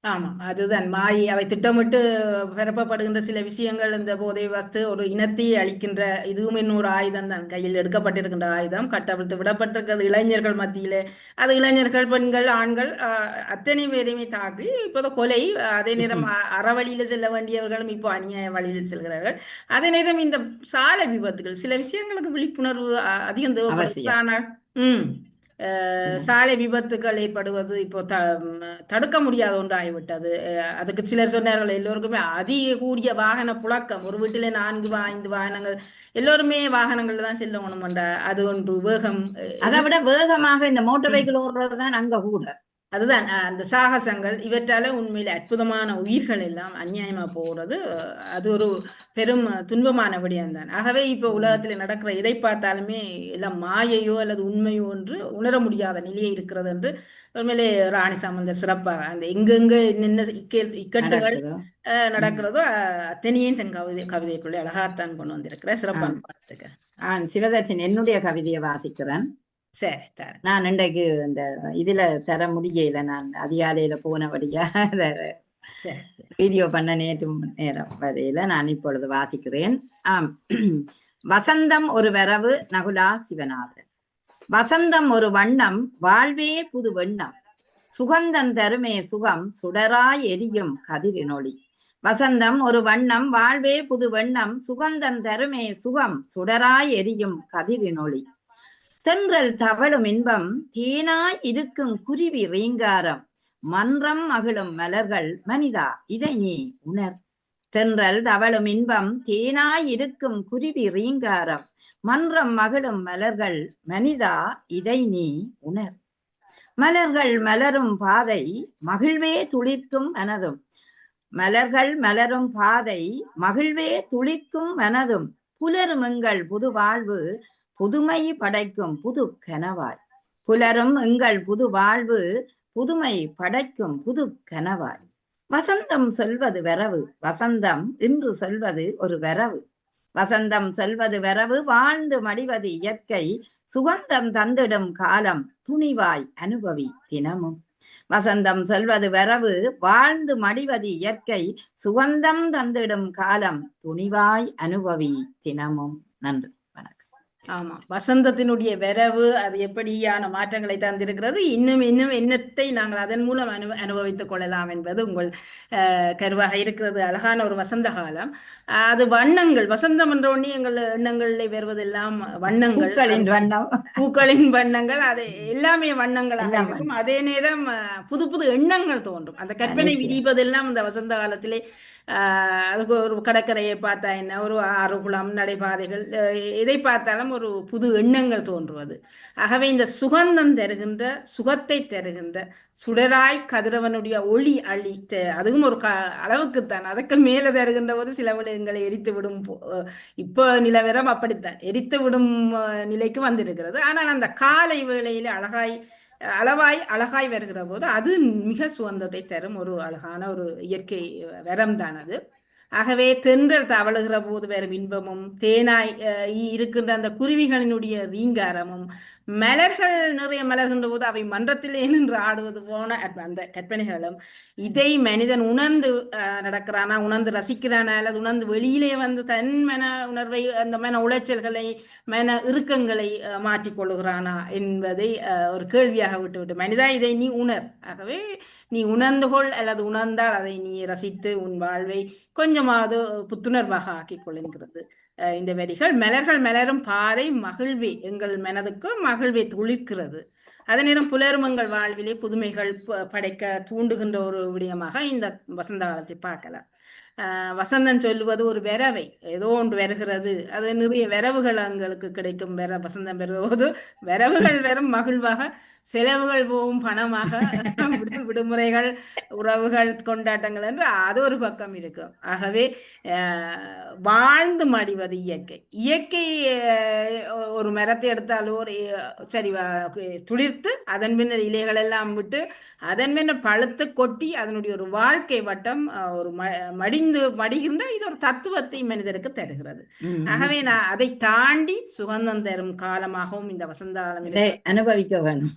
ஆமா, அதுதான் மாயை. அவை திட்டமிட்டு பரப்பப்படுகின்ற சில விஷயங்கள், இந்த போதை வஸ்து ஒரு இனத்தையே அழிக்கின்ற, இதுவும் இன்னொரு ஆயுதம் தான். கையில் எடுக்கப்பட்டிருக்கின்ற ஆயுதம் கட்டவிழ்த்து விடப்பட்டிருக்கிறது இளைஞர்கள் மத்தியிலே. அது இளைஞர்கள், பெண்கள், ஆண்கள் அத்தனை பேரையுமே தாக்கி இப்போது கொலை. அதே நேரம் அறவழியில செல்ல வேண்டியவர்களும் இப்போ அநியாய வழியில் செல்கிறார்கள். அதே நேரம் இந்த சாலை விபத்துகள், சில விஷயங்களுக்கு விழிப்புணர்வு அதிகம் தேவைப்படுது. ஆனால் சாலை விபத்துகள் ஏற்படுவது இப்போ தடுக்க முடியாத ஒன்றாகிவிட்டது. அதுக்கு சிலர் சொன்னார்கள், எல்லோருக்குமே அதிக கூடிய வாகன புழக்கம், ஒரு வீட்டிலே 4-5 வாகனங்கள், எல்லோருமே வாகனங்கள் தான் செல்லணும் என்ற அது ஒன்று வேகம். அதை விட வேகமாக இந்த மோட்டார் வெஹிக்கிள் ஓடுறதுதான் அங்க கூட. அதுதான் அந்த சாகசங்கள், இவற்றால உண்மையில அற்புதமான உயிர்கள் எல்லாம் அநியாயமா போகிறது. அது ஒரு பெரும் துன்பமான விடயம்தான். ஆகவே இப்ப உலகத்தில் நடக்கிற எதை பார்த்தாலுமே எல்லாம் மாயையோ அல்லது உண்மையோ என்று உணர முடியாத நிலையே இருக்கிறது என்று உண்மையிலே ராணி சாமந்தர் சிறப்பாக அந்த எங்கெங்க என்னென்ன இக்கட்டுகள் நடக்கிறதோ அத்தனையும் தன் கவிதைக்குள்ளே அழகாத்தான் கொண்டு வந்திருக்கிற சிறப்பான பாடத்துக்கு. சிவதர்ஷன், என்னுடைய கவிதையை வாசிக்கிறேன். சரி, தர நான் இன்றைக்கு இந்த இதுல தர முடியல, நான் அதிகாலையில போனபடியா வீடியோ பண்ண நேற்று நேரம் வரையில நான் இப்பொழுது வாசிக்கிறேன். வசந்தம் ஒரு வரவு. நகுலா சிவநாதன். வசந்தம் ஒரு வண்ணம், வாழ்வே புது வண்ணம், சுகந்தம் தருமே சுகம், சுடராய் எரியும் கதிரினொளி. வசந்தம் ஒரு வண்ணம், வாழ்வே புது வண்ணம், சுகந்தம் தருமே சுகம், சுடராய் எரியும் கதிரினொளி. தென்றல் தவழும் இன்பம், தேனாய் இருக்கும் குருவி ரீங்காரம், மன்றம் மகிழும் மலர்கள், மனிதா இதை நீ உணர். தென்றல் தவழும் இன்பம், தேனாய் இருக்கும் குருவி ரீங்காரம், மன்றம் மகிழும் மலர்கள், மனிதா இதை நீ உணர். மலர்கள் மலரும் பாதை, மகிழ்வே துளிர்க்கும் மனதும், மலர்கள் மலரும் பாதை, மகிழ்வே துளிர்க்கும் மனதும், புலரும் எங்கள் புது வாழ்வு, புதுமை படைக்கும் புது கனவாய். புலரும் எங்கள் புது வாழ்வு, புதுமை படைக்கும் புது கனவாய். வசந்தம் சொல்வது வரவு, வசந்தம் இன்று சொல்வது ஒரு வரவு. வசந்தம் சொல்வது வரவு, வாழ்ந்து மடிவது இயற்கை, சுகந்தம் தந்திடும் காலம், துணிவாய் அனுபவி தினமும். வசந்தம் சொல்வது வரவு, வாழ்ந்து மடிவது இயற்கை, சுகந்தம் தந்திடும் காலம், துணிவாய் அனுபவி தினமும். நன்றி. ஆமா, வசந்தத்தினுடைய வரவு அது எப்படியான மாற்றங்களை தந்திருக்கிறது, இன்னும் இன்னும் எண்ணத்தை நாங்கள் அதன் மூலம் அனுபவித்துக் கொள்ளலாம் என்பது உங்கள் கருவாக இருக்கிறது. அழகான ஒரு வசந்த காலம். அது வண்ணங்கள், வசந்தம் என்ற ஒண்ணி எங்கள் எண்ணங்களில் வருவதெல்லாம் வண்ணங்கள், பூக்களின் வண்ணங்கள், அது எல்லாமே வண்ணங்களாக இருக்கும். அதே நேரம் புது புது எண்ணங்கள் தோன்றும். அந்த கற்பனை விரிப்பதெல்லாம் இந்த வசந்த காலத்திலே. அதுக்கு ஒரு கடற்கரையை பார்த்தா என்ன, ஒரு ஆறு குளம், நடைபாதைகள், எதை பார்த்தாலும் ஒரு புது எண்ணங்கள் தோன்றுவது. ஆகவே இந்த சுகந்தம் தருகின்ற, சுகத்தை தருகின்ற, சுடராய் கதிரவனுடைய ஒளி அழித்த, அதுவும் ஒரு அளவுக்குத்தான், அதற்கு மேலே தருகின்ற போது சில விடயங்களை எரித்து விடும். இப்போ நிலவரம் அப்படித்தான், எரித்து விடும் நிலைக்கு வந்திருக்கிறது. ஆனால் அந்த காலை வேளையில அழகாய் வருகிற போது அது மிக சுகந்தத்தை தரும் ஒரு அழகான ஒரு இயற்கை வரம் தான் அது. ஆகவே தென்றல் தவழுகிற போது வரும் இன்பமும், தேனாய் இருக்கின்ற அந்த குருவிகளினுடைய ரீங்காரமும், மலர்கள் நிறைய மலர்கின்ற போது அவை மன்றத்திலே நின்று ஆடுவது போன அந்த கற்பனைகளும், இதை மனிதன் உணர்ந்து நடக்கிறானா, உணர்ந்து ரசிக்கிறானா, அல்லது உணர்ந்து வெளியிலே வந்து தன் மன உணர்வை, அந்த மன உளைச்சல்களை, மன இறுக்கங்களை மாற்றிக்கொள்ளுகிறானா என்பதை ஒரு கேள்வியாக விட்டுவிட்டு, மனிதா இதை நீ உணர். ஆகவே நீ உணர்ந்து கொள், அல்லது உணர்ந்தால் அதை நீ ரசித்து உன் வாழ்வை கொஞ்சமாவது புத்துணர்வாக ஆக்கிக் கொள்ளுங்கிறது இந்த வரிகள். மலர்கள் மலரும் பாதை, மகிழ்வே எங்கள் மனதுக்கு மகிழ்வை துளிர்க்கிறது. அதே நேரம் புலரும் எங்கள் வாழ்விலே புதுமைகள் படைக்க தூண்டுகின்ற ஒரு விடயமாக இந்த வசந்த காலத்தை பார்க்கலாம். வசந்தம் சொல்லுவது ஒரு வரவை, ஏதோ ஒன்று வருகிறது, அது நிறைய வரவுகள் எங்களுக்கு கிடைக்கும். வசந்தம் பெறுவது வரவுகள் வெறும் மகிழ்வாக, செலவுகள் போகும் பணமாக, விடுமுறைகள், உறவுகள், கொண்டாட்டங்கள் என்று அது ஒரு பக்கம் இருக்கும். ஆகவே வாழ்ந்து மடிவது இயற்கை. இயற்கை ஒரு மரத்தை எடுத்தாலோ சரி துளிர்த்து அதன் பின்னர் இலைகள் எல்லாம் விட்டு அதன் பின்னர் பழுத்து கொட்டி அதனுடைய ஒரு வாழ்க்கை வட்டம் ஒரு மடிகின்ற இது ஒரு தத்துவத்தை மனிதருக்கு தருகிறது. ஆகவே நான் அதை தாண்டி சுகந்தம் தரும் காலமாகவும் இந்த வசந்த காலம் அனுபவிக்க வேண்டும்.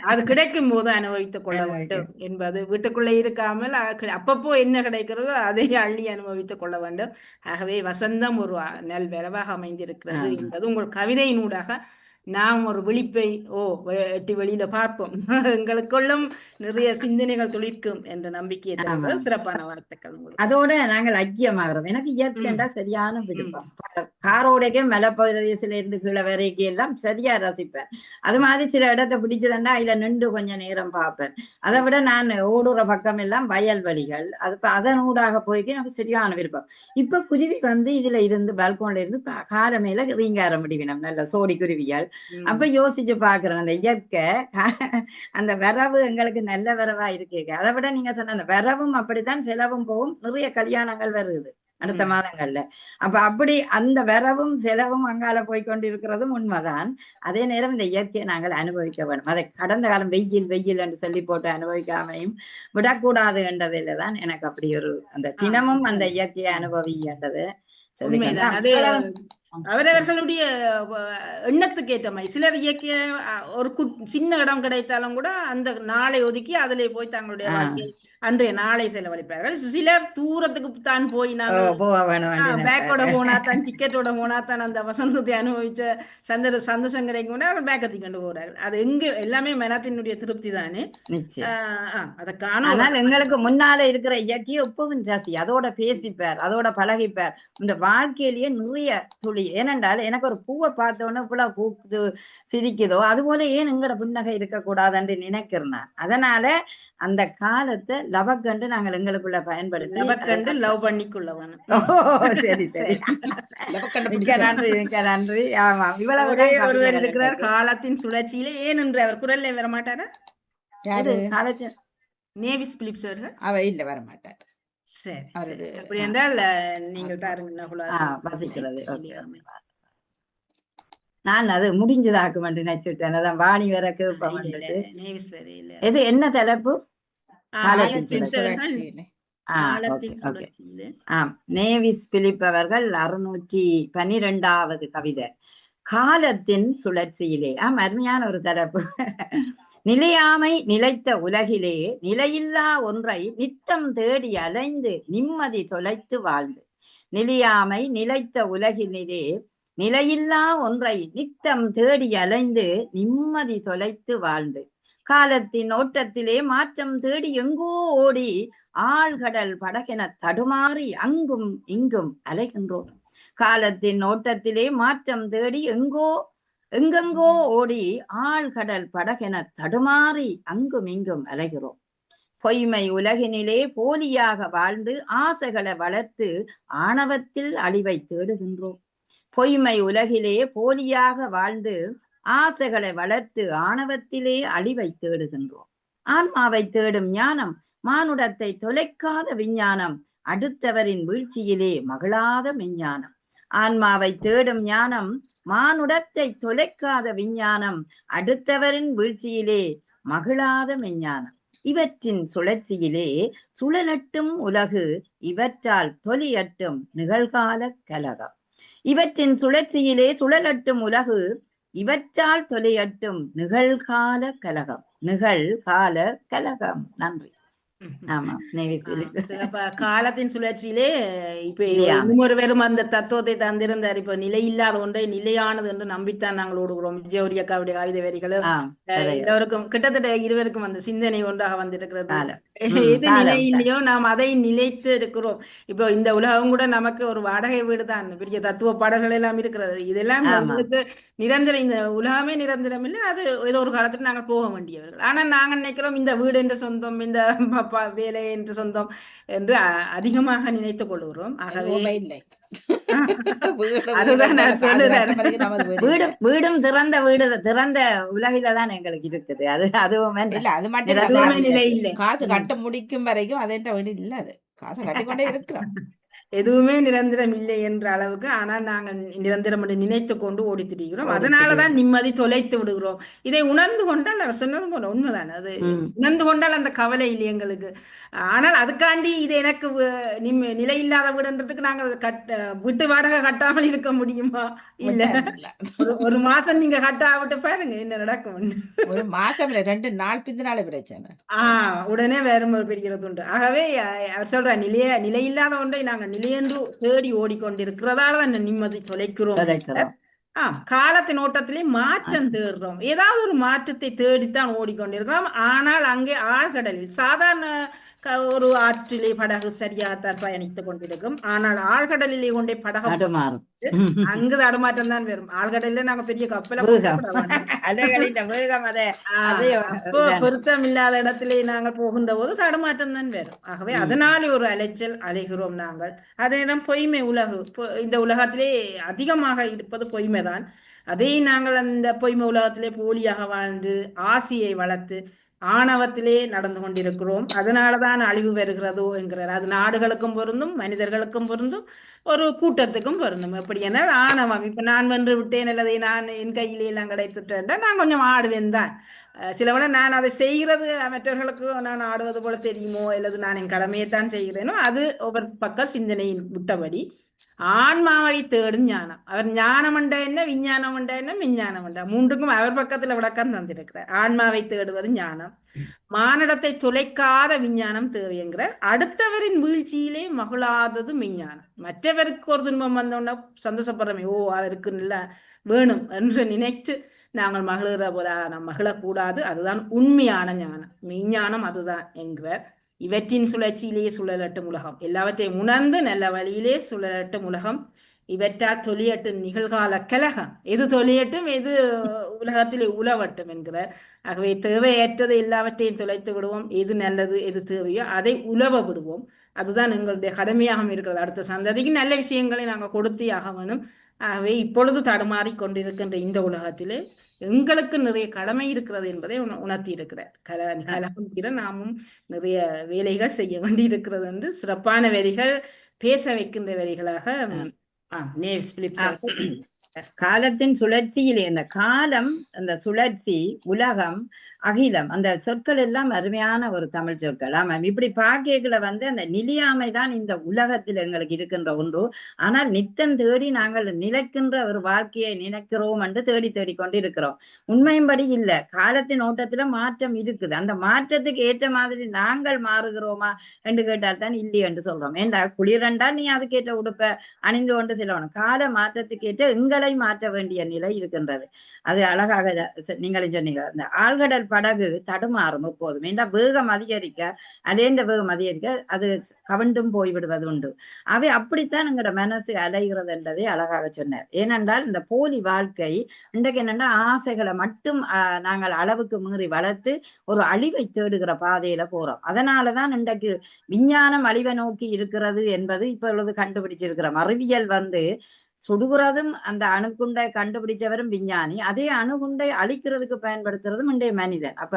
அது கிடைக்கும் போது அனுபவித்துக் கொள்ள வேண்டும் என்பது, வீட்டுக்குள்ளே இருக்காமல் அப்பப்போ என்ன கிடைக்கிறதோ அதை அள்ளி அனுபவித்துக் கொள்ள வேண்டும். ஆகவே வசந்தம் ஒரு நல் வரவாக அமைந்திருக்கிறது என்பது உங்கள் கவிதையினூடாக நாம் ஒரு விழிப்பை எட்டி வெளியில பார்ப்போம். எங்களுக்குள்ளும் நிறைய சிந்தனைகள் துளிர்க்கும் என்ற நம்பிக்கையை தருவது சிறப்பான வார்த்தைகள் உங்களுக்கு. அதோட நாங்கள் ஐக்கியமாகிறோம். எனக்கு இயற்கைண்டா சரியான விருப்பம். காரோடைக்கே மலைப்பிரதேசத்துல இருந்து கீழே வரைக்கும் எல்லாம் சரியா ரசிப்பேன். அது மாதிரி சில இடத்தை பிடிச்சதுன்னா அதுல நின்று கொஞ்ச நேரம் பார்ப்பேன். அதை விட நான் ஓடுற பக்கம் எல்லாம் வயல்வெளிகள், அது அதனூடாக போய்க்கு எனக்கு சரியான விருப்பம். இப்ப குருவி இதுல இருந்து பால்கோன்ல இருந்து கால மேல ரீங்கார முடிவினம், நல்ல சோடி குருவிகள். அப்ப யோசிச்சு பாக்குறேன், அந்த இயற்கை அந்த வரவு எங்களுக்கு நல்ல வரவா இருக்கு. அதை விட நீங்க சொன்ன அந்த வரவும் அப்படித்தான், செலவும் போகும். நிறைய கல்யாணங்கள் வருது அடுத்த மாதங்கள்ல. அப்ப அப்படி அந்த வரவும் செலவும் அங்கால போய்கொண்டிருக்கிறதும் உண்மைதான். அதே நேரம் இந்த இயற்கையை நாங்கள் அனுபவிக்க வேண்டும். அதை கடந்த காலம் வெயில் வெயில் என்று சொல்லி போட்டு அனுபவிக்காமையும் விடக்கூடாது என்றதில்ல தான் எனக்கு அப்படி ஒரு அந்த தினமும் அந்த இயற்கையை அனுபவி என்றது அவரவர்களுடைய எண்ணத்துக்கு ஏற்ற மாதிரி. சிலர் இயற்கைய ஒரு சின்ன இடம் கிடைத்தாலும் கூட அந்த நாளை ஒதுக்கி அதிலே போய் தங்களுடைய வாழ்க்கையை அன்றைய நாளை செலவழிப்பார்கள். சிலர் தூரத்துக்கு தான் போய் பேக்கோட போனாத்தான், டிக்கெட்டோட போனாத்தான் அந்த வசந்தத்தை அனுபவிச்ச சந்தோஷம் கிடைக்கும் கூட அவர் பேக்கத்தி கொண்டு போறார்கள். அது எங்க எல்லாமே மனத்தினுடைய திருப்தி தானே. அதற்கான எங்களுக்கு முன்னால இருக்கிற இயற்கையை எப்பவும் ஜாஸ்தி அதோட பேசிப்பார், அதோட பழகிப்பார். இந்த வாழ்க்கையிலேயே நிறைய துளி. ஏனென்றால் எனக்கு ஒரு பூவை பார்த்தோன்னே இவ்வளவு பூக்குது சிரிக்குதோ அது போல ஏன் எங்களோட புன்னகை இருக்கக்கூடாதுன்னு நினைக்கிறேன். அதனால அந்த காலத்தை லவக்கண்டு நாங்கள் எங்களுக்குள்ள பயன்படுத்தி லவக்கண்டு லவ் பண்ணிக்குள்ள வேணும். சரி சரி, மிக்க நன்றி மிக்க நன்றி. ஆமா, இவ்வளவு ஒருவர் இருக்கிறார் காலத்தின் சுழற்சியிலே ஏன் என்று அவர் குரல்ல வர மாட்டாரா? காலத்தின் நேவிஸ் பிலிப்ஸ் அவர்கள் அவ இல்ல வர மாட்டார். சரி, அப்படி என்றால் நீங்கள் தாருங்க வசிக்கிறது. நான் அது முடிஞ்சதாக்கு மட்டும் நினைச்சுட்டேன். அதான் வாணி வர கேட்பேன். இது என்ன தலைப்பு? நேவிஸ் பிலிப் அவர்கள் 612வது கவிதை காலத்தின் சுழற்சியிலே. அருமையான ஒரு தலைப்பு. நிலையாமை நிலைத்த உலகிலே நிலையில்லா ஒன்றை நித்தம் தேடி அலைந்து நிம்மதி தொலைத்து வாழ்ந்து. நிலையாமை நிலைத்த உலகிலே நிலையில்லா ஒன்றை நித்தம் தேடி அலைந்து நிம்மதி தொலைத்து வாழ்ந்து. காலத்தின் ஓட்டத்திலே மாற்றம் தேடி எங்கோ ஓடி ஆழ்கடல் படகென தடுமாறி அங்கும் இங்கும் அலைகின்றோம். காலத்தின் ஓட்டத்திலே மாற்றம் தேடி எங்கெங்கோ ஓடி ஆழ்கடல் படகென தடுமாறி அங்கும் இங்கும் அலைகிறோம். பொய்மை உலகினிலே போலியாக வாழ்ந்து ஆசைகளை வளர்த்து ஆணவத்தில் அழிவை தேடுகின்றோம். பொய்மை உலகிலே போலியாக வாழ்ந்து ஆசைகளை வளர்த்து ஆணவத்திலே அழிவை தேடுகின்றோம். ஆன்மாவை தேடும் ஞானம் மானுடத்தை தொலைக்காத விஞ்ஞானம், அடுத்தவரின் வீழ்ச்சியிலே மகிழாத மெஞ்ஞானம். ஆன்மாவை தேடும் ஞானம் மானுடத்தை தொலைக்காத விஞ்ஞானம், அடுத்தவரின் வீழ்ச்சியிலே மகிழாத மெஞ்ஞானம். இவற்றின் சுழற்சியிலே சுழலட்டும் உலகு, இவற்றால் தொலியட்டும் நிகழ்கால கலகம். இவற்றின் சுழற்சியிலே சுழலட்டும் உலகு, இவற்றால் தொலையட்டும் நிகழ்கால கலகம். நிகழ்கால கலகம். நன்றி. ஆமா, காலத்தின் சுழற்சியிலே இப்ப இன்னொரு பேரும் அந்த தத்துவத்தை தந்திருந்தார். இப்ப நிலை இல்லாத ஒன்றை நிலையானது என்று நம்பித்தான் நாங்கள் ஓடுகிறோம். விஜயவரி அக்காவுடைய கவிதை வரிகள் எல்லோருக்கும் கிட்டத்தட்ட இருவருக்கும் அந்த சிந்தனை ஒன்றாக வந்திருக்கிறது. எது நிலை இல்லையோ நாம் அதை நிலைத்து இருக்கிறோம். இப்போ இந்த உலகம் கூட நமக்கு ஒரு வாடகை வீடு தான். பெரிய தத்துவ பாடல்கள் எல்லாம் இருக்கிறது. இதெல்லாம் நம்மளுக்கு நிரந்தரம். இந்த உலகமே நிரந்தரம் இல்லை. அது ஏதோ ஒரு காலத்துல நாங்கள் போக வேண்டியவர்கள். ஆனா நாங்கள் நினைக்கிறோம் இந்த வீடு என்ற சொந்தம், இந்த வேலை என்று சொந்தம் என்று அதிகமாக நினைத்துக் கொள்கிறோம். ஆகவே இல்லை. அதுதான் நான் சொல்லுறேன். வீடும் திறந்த வீடு திறந்த உலகில தான் எங்களுக்கு இருக்குது. அதுவும் இல்ல, அது மட்டும் நிலை இல்லை. காசு கட்ட முடிக்கும் வரைக்கும் அது என்ற வீடு இல்ல. அது காசை கட்டிக்கொண்டே இருக்கிறோம். எதுவுமே நிரந்தரம் இல்லை என்ற அளவுக்கு. ஆனால் நாங்கள் நிரந்தரம் என்று நினைத்து கொண்டு ஓடி திரிகிறோம். அதனாலதான் நிம்மதி தொலைத்து விடுகிறோம். இதை உணர்ந்து கொண்டால் அவர் சொன்னது போல உண்மைதான். அது உணர்ந்து கொண்டால் அந்த கவலை இல்லை எங்களுக்கு. ஆனால் அதுக்காண்டி இது எனக்கு நிலை இல்லாத வீடுன்றதுக்கு நாங்கள் விட்டு வாடகை கட்டாமல் இருக்க முடியுமா? இல்ல, ஒரு மாசம் நீங்க கட்டாவிட்டு பாருங்க என்ன நடக்கும். ஒரு மாசம் இல்ல, 2 நாள் பிந்தினால பிரச்சனை. உடனே வேற ஒரு பெறுகிறது உண்டு. ஆகவே அவர் சொல்ற நிலையில்லாத ஒன்றை நாங்கள் நிலையென்று தேடி ஓடிக்கொண்டிருக்கிறதால தான் நிம்மதி தொலைக்கிறோம். காலத்தின் ஓட்டத்திலே மாற்றம் தேடுறோம். ஏதாவது ஒரு மாற்றத்தை தேடித்தான் ஓடிக்கொண்டிருக்கிறோம். ஆனால் அங்கே ஆழ்கடலில் சாதாரண ஒரு ஆற்றிலே படகு சரியாகத்தான் பயணித்துக் கொண்டிருக்கும். ஆனால் ஆழ்கடலிலே கொண்டே படகு தடுமாறும். அங்கு தடுமாற்றம் தான் வரும். ஆழ்கடல்ல நாங்க பெரிய கப்பலை வேகம். போட வேண்டாம். அலைகளின் வேகம் அதே அப்போ பொருத்தம் இல்லாத இடத்திலே நாங்கள் போகின்ற போது தடுமாற்றம் தான் வரும். ஆகவே அதனாலே ஒரு அலைச்சல் அலைகிறோம் நாங்கள். அதே நேரம் பொய்மை உலகு. இந்த உலகத்திலே அதிகமாக இருப்பது பொய்மைதான். அதை நாங்கள் அந்த பொய்மை உலகத்திலே போலியாக வாழ்ந்து ஆசையை வளர்த்து ஆணவத்திலே நடந்து கொண்டிருக்கிறோம். அதனாலதான் அழிவு வருகிறதோ என்கிறார். அது நாடுகளுக்கும் பொருந்தும், மனிதர்களுக்கும் பொருந்தும், ஒரு கூட்டத்துக்கும் பொருந்தும். எப்படி என்ன ஆணவம். இப்ப நான் வென்று விட்டேன் அல்லது நான் என் கையிலே எல்லாம் கிடைத்துட்டேன், நான் கொஞ்சம் ஆடுவேன் தான். சிலவன நான் அதை செய்கிறது மற்றவர்களுக்கு நான் ஆடுவது போல தெரியுமோ அல்லது நான் என் கடமையைத்தான் செய்கிறேனோ, அது ஒவ்வொரு பக்கம் சிந்தனையின் விட்டபடி. ஆன்மாவை தேடும் ஞானம். அவர் ஞானம் உண்டா என்ன, விஞ்ஞானம் உண்டா என்ன, விஞ்ஞானம் உண்டா, மூன்றுக்கும் அவர் பக்கத்துல விளக்கம் தந்திருக்கிறார். ஆன்மாவை தேடுவது ஞானம், மானிடத்தை துளைக்காத விஞ்ஞானம் தேவை என்கிறார். அடுத்தவரின் வீழ்ச்சியிலே மகிழாதது மெஞ்ஞானம். மற்றவருக்கு ஒரு துன்பம் வந்தோன்னா சந்தோஷப்படுறமே, ஓ அவருக்கு நல்லா வேணும் என்று நினைத்து நாங்கள் மகிழ்கிற போது நாம் மகிழக்கூடாது. அதுதான் உண்மையான ஞானம், மெய்ஞானம் அதுதான் என்கிறார். இவற்றின் சுழற்சியிலேயே சுழலட்டும் உலகம். எல்லாவற்றையும் உணர்ந்து நல்ல வழியிலே சுழலட்டும் உலகம். இவற்றால் தொழியட்டும் நிகழ்கால கலகம். எது தொழியட்டும், எது உலகத்திலே உழவட்டும் என்கிறார். ஆகவே தேவையற்றது எல்லாவற்றையும் தொலைத்து விடுவோம். எது நல்லது எது தேவையோ அதை உழவ விடுவோம். அதுதான் எங்களுடைய கடமையாக இருக்கிறது. அடுத்த சந்ததிக்கு நல்ல விஷயங்களை நாங்கள் கொடுத்தே ஆக வேணும். ஆகவே இப்பொழுது தடுமாறி கொண்டிருக்கின்ற இந்த உலகத்திலே எங்களுக்கு நிறைய கடமை இருக்கிறது என்பதை உணர்த்தி இருக்கிறார். கலகம் தீர நாமும் நிறைய வேலைகள் செய்ய வேண்டி இருக்கிறது என்று சிறப்பான வரிகள், பேச வைக்கின்ற வரிகளாக காலத்தின் சுழற்சியிலே இந்த காலம், அந்த சுழற்சி, உலகம், அகிலம், அந்த சொற்கள் எல்லாம் அருமையான ஒரு தமிழ் சொற்கள். ஆமாம், இப்படி பாக்கியங்களை அந்த நிலையாமை தான் இந்த உலகத்தில் எங்களுக்கு இருக்கின்ற ஒன்று. ஆனால் நித்தம் தேடி நாங்கள் நிலைக்கின்ற ஒரு வாழ்க்கையை நினைக்கிறோம் என்று தேடி தேடிக்கொண்டு இருக்கிறோம். உண்மையும்படி இல்லை. காலத்தின் ஓட்டத்துல மாற்றம் இருக்குது. அந்த மாற்றத்துக்கு ஏற்ற மாதிரி நாங்கள் மாறுகிறோமா என்று கேட்டால் தான் இல்லை என்று சொல்றோம். ஏண்டா குளிரண்டால் நீ அதுக்கேற்ற உடுப்ப அணிந்து கொண்டு செல்லணும். கால மாற்றத்துக்கு ஏற்ற எங்களை மாற்ற வேண்டிய நிலை இருக்கின்றது. அது அழகாக நீங்களும் சொன்னீங்க. இந்த ஆழ்கடல் படகு தடுமாறும் எப்போதும். ஏன்னா வேகம் அதிகரிக்க, அலேண்ட வேகம் அதிகரிக்க அது கவண்டும் போய்விடுவது உண்டு. அவை அப்படித்தான் எங்களோட மனசு அலைகிறது என்றதை அழகாக சொன்னார். ஏனென்றால் இந்த போலி வாழ்க்கை இன்றைக்கு என்னென்னா ஆசைகளை மட்டும் நாங்கள் அளவுக்கு மீறி வளர்த்து ஒரு அழிவை தேடுகிற பாதையில போறோம். அதனாலதான் இன்றைக்கு விஞ்ஞானம் அழிவை நோக்கி இருக்கிறது என்பது இப்பொழுது கண்டுபிடிச்சிருக்கிறோம். அறிவியல் சுடுகிறதும் அந்த அணுகுண்டை கண்டுபிடிச்சவரும் விஞ்ஞானி, அதே அணுகுண்டை அழிக்கிறதுக்கு பயன்படுத்துறதும் இன்றைய மனிதன். அப்ப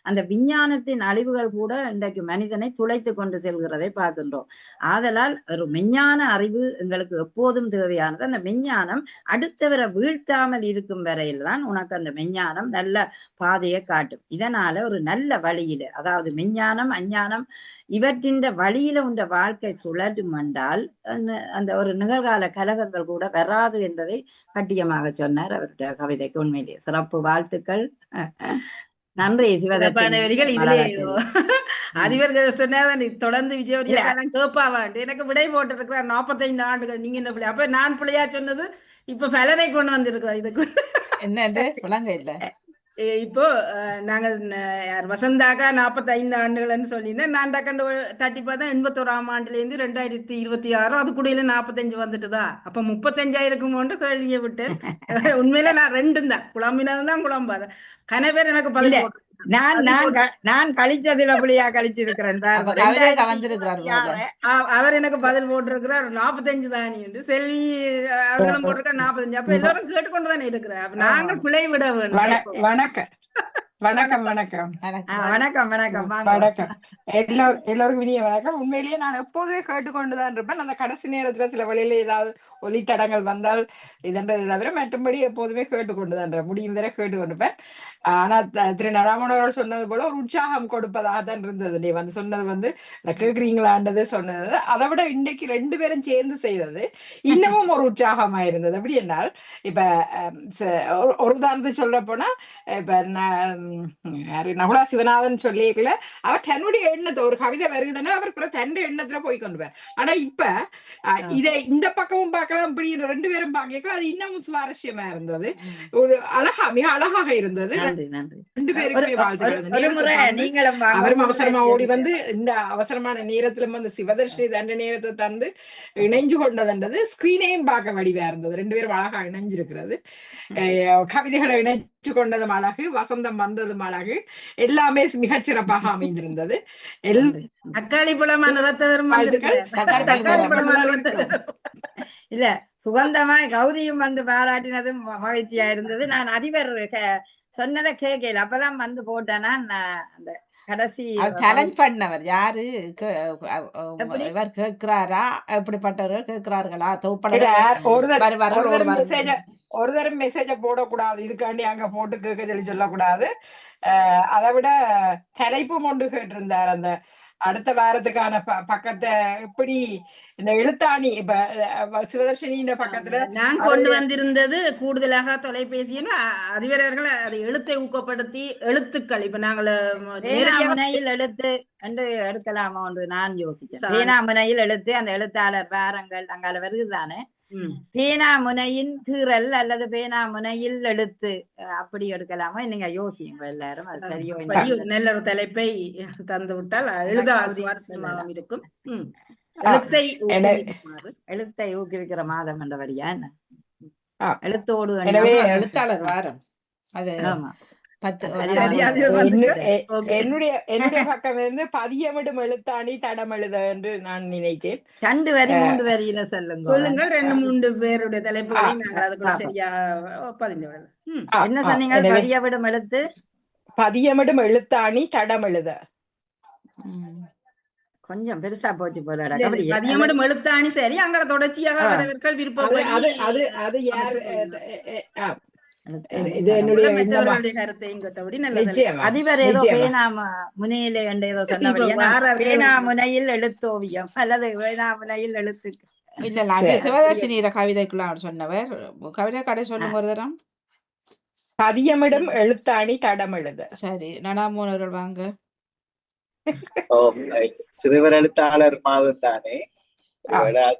அந்த விஞ்ஞானத்தின் அழிவுகள் கூட இன்றைக்கு மனிதனை துளைத்து கொண்டு செல்கிறதை பார்க்கின்றோம். ஆதலால் ஒரு மெஞ்ஞான அறிவு எங்களுக்கு எப்போதும் தேவையானது. அந்த மெஞ்ஞானம் அடுத்தவரை வீழ்த்தாமல் இருக்கும் வரையில் தான் உனக்கு அந்த மெஞ்ஞானம் நல்ல பாதையை காட்டும். இதனால ஒரு நல்ல வழியில, அதாவது மெஞ்ஞானம் அஞ்ஞானம் இவற்றின் வழியில உண்ட வாழ்க்கை சுழலும் என்றால் அந்த ஒரு நிகழ்கால கலகங்கள் கூட வராது என்பதை கட்டியமாக சொன்னார் அவருடைய கவிதைக்கு. உண்மையிலேயே சிறப்பு வாழ்த்துக்கள். நன்றி சிவதர்ஷினி. அதிபர்கள் சொன்னா தொடர்ந்து விஜயவரியெல்லாம் கேட்பாவாண்டு எனக்கு விடை போட்டு இருக்கிறார் 45 ஆண்டுகள். நீங்க என்ன பிள்ளை? அப்ப நான் பிள்ளையா சொன்னது இப்ப பலனை கொண்டு வந்திருக்கிறோம். இதுக்கு என்ன விளங்க இல்லை. இப்போ நாங்கள் வசந்தாக்கா 45 ஆண்டுகள்னு சொல்லியிருந்தேன். நான் டக்கண்டு தட்டி பார்த்தா 81ஆம் ஆண்டுலேருந்து 2026 அது கூட 45 வந்துட்டுதா. அப்ப 35 இருக்குமோன்னு கேள்வியை விட்டேன். உண்மையில நான் ரெண்டும் தான், குழம்பினது தான் குழம்பாத. கனவேர் எனக்கு பதில் போட்டு நான் கழிச்சதுல புள்ளியா கழிச்சிருக்கிறேன். அவர் எனக்கு பதில் போட்டிருக்கிறார் 45 தானி என்று. செல்வி அவர்களும் போட்டிருக்கார் 45. அப்ப எல்லாரும் கேட்டுக்கொண்டு தானே இருக்கிறார். நாங்கள் பிழை விட வேணும். வணக்கம் வணக்கம் வணக்கம் வணக்கம் வணக்கம் வணக்கம் எல்லோருக்கும் இனிய வணக்கம். உண்மையிலேயே நான் எப்போதுமே கேட்டுக்கொண்டுதான் இருப்பேன். அந்த கடைசி நேரத்துல சில வழியில ஏதாவது ஒலித்தடங்கள் வந்தால் இதென்றதை தவிர மற்றும்படி எப்போதுமே கேட்டுக்கொண்டுதான் முடியும் வரை கேட்டுக்கொண்டிருப்பேன். ஆனா திரு நடாமனோர் சொன்னது போல ஒரு உற்சாகம் கொடுப்பதாக தான் இருந்தது. நீ வந்து சொன்னது வந்து கேக்குறீங்களான்றது சொன்னது, அதை விட இன்னைக்கு 2 பேரும் சேர்ந்து செய்தது இன்னமும் ஒரு உற்சாகமா இருந்தது. எப்படி என்றால் இப்ப ஒரு உதாரணத்துக்கு சொல்ல போனா இப்ப யாரு நகுலா சிவநாதன் சொல்லிக்கல, அவர் தன்னுடைய எண்ணத்தை ஒரு கவிதை வருதுன்னா அவர் தன்னுடைய எண்ணத்துல போய் கொண்டு போய். ஆனா இப்ப இதை இந்த பக்கமும் பார்க்கலாம், இப்படி 2 பேரும் பார்க்கலாம், அது இன்னமும் சுவாரஸ்யமா இருந்தது. ஒரு மிக அழகாக இருந்தது. நன்றி நன்றி. 2 பேருக்குமே ஒரு முறை நீங்களும் வாங்க. அவரும் அவசரமா ஓடி வந்து இந்த அவசரமான நேரத்துல வந்து சிவதர்ஷினி தண்ட நேரத்தை தந்து இணைஞ்சு கொண்டதுன்றது ஸ்கிரீனையும் பார்க்க வடிவா இருந்தது. 2 பேரும் அழகா இணைஞ்சிருக்கிறது. கவிதைகளை இணைச்சு கொண்டதும் அழகு, வசந்தம் வந்ததும் அழகு, எல்லாமே மிகச்சிறப்பாக அமைந்திருந்தது. தக்காளி பழமா நிறத்தவரும் இல்ல சுகந்தமா கௌரியும் வந்து பாராட்டினதும் மகிழ்ச்சியா இருந்தது. நான் அதிபர் சொன்னதை கேட்கல, அப்பதான் வந்து போட்டேன்னா அந்த கடைசி சேலஞ்ச் பண்ணவர் யாரு இவர் கேட்கிறாரா, எப்படிப்பட்டவர்கள் கேட்கிறார்களா, ஒரு தரம் மெசேஜ போடக்கூடாது, இதுக்காண்டி அங்க போட்டு கேட்க சொல்லக்கூடாது. அதை விட தலைப்பும் ஒன்று கேட்டிருந்தார். அந்த அடுத்த வாரத்துக்கான பக்கத்தை எப்படி இந்த எழுத்தாணி இப்ப சிவதர்ஷினி இந்த பக்கத்துல நான் கொண்டு வந்திருந்தது கூடுதலாக தொலைபேசியில் அதிபர்கள் அதை எழுத்தை ஊக்கப்படுத்தி எழுத்துக்கள் இப்ப நாங்கள் முனையில் எழுத்து என்று எடுக்கலாமா என்று நான் யோசிச்சேன். பேனா முனையில் எழுத்து, அந்த எழுத்தாளர் வாரங்கள் அங்கால வருதுதானே, பேனா முனையின் கீறல் அல்லது பேனா முனையில் எழுத்து அப்படி எடுக்கலாமா? நீங்க யோசிங்க எல்லாரும். அது சரியோ நல்ல ஒரு தலைப்பை தந்து விட்டால் எழுத சுவாரஸ்யமாகவும் இருக்கும். எழுத்தை ஊக்குவிக்கிற மாதம் என்றபடியா என்ன எழுத்தோடு எழுத்தாளர் வாரம் அது. ஆமா, என்னுடைய பக்கம் இருந்து பதியமிடும் எழுத்தாணி தடம் எழுத என்று நான் நினைத்தேன். 2 வரி 3 வரியில சொல்லுங்கள். 2-3 பேருடைய தலைப்புகளையும் நாங்கள் அதுக்குள்ள சரியாக பதிந்து விடலாம். என்ன சொன்னீங்க? பதியமிடும் எழுத்து, பதியமிடும் எழுத்தாணி தடம் எழுத. கொஞ்சம் பெருசா போச்சு போல. பதியமிடும் எழுத்தாணி சரி, அங்க தொடர்ச்சியாக வரவர்கள் விருப்பம் அது யார் அதிபர் ஏதோ பேனா முனையில ஏதோ சொன்னபடியா பேனா முனையில் எழுத்தோவியம் அல்லது பேனா முனையில் எழுத்துக்கு இல்ல, அது சிவதர்ஷினி கவிதைக்குள்ள அவர் சொன்னவர். கவிதை கடை சொல்லுங்க ஒரு தரம். பதியமிடும் எழுத்தாணி தடம் எழுத. சரி, நடாமோனர்கள் வாங்க. சிறுவர் எழுத்தாளர் மாதம் தானே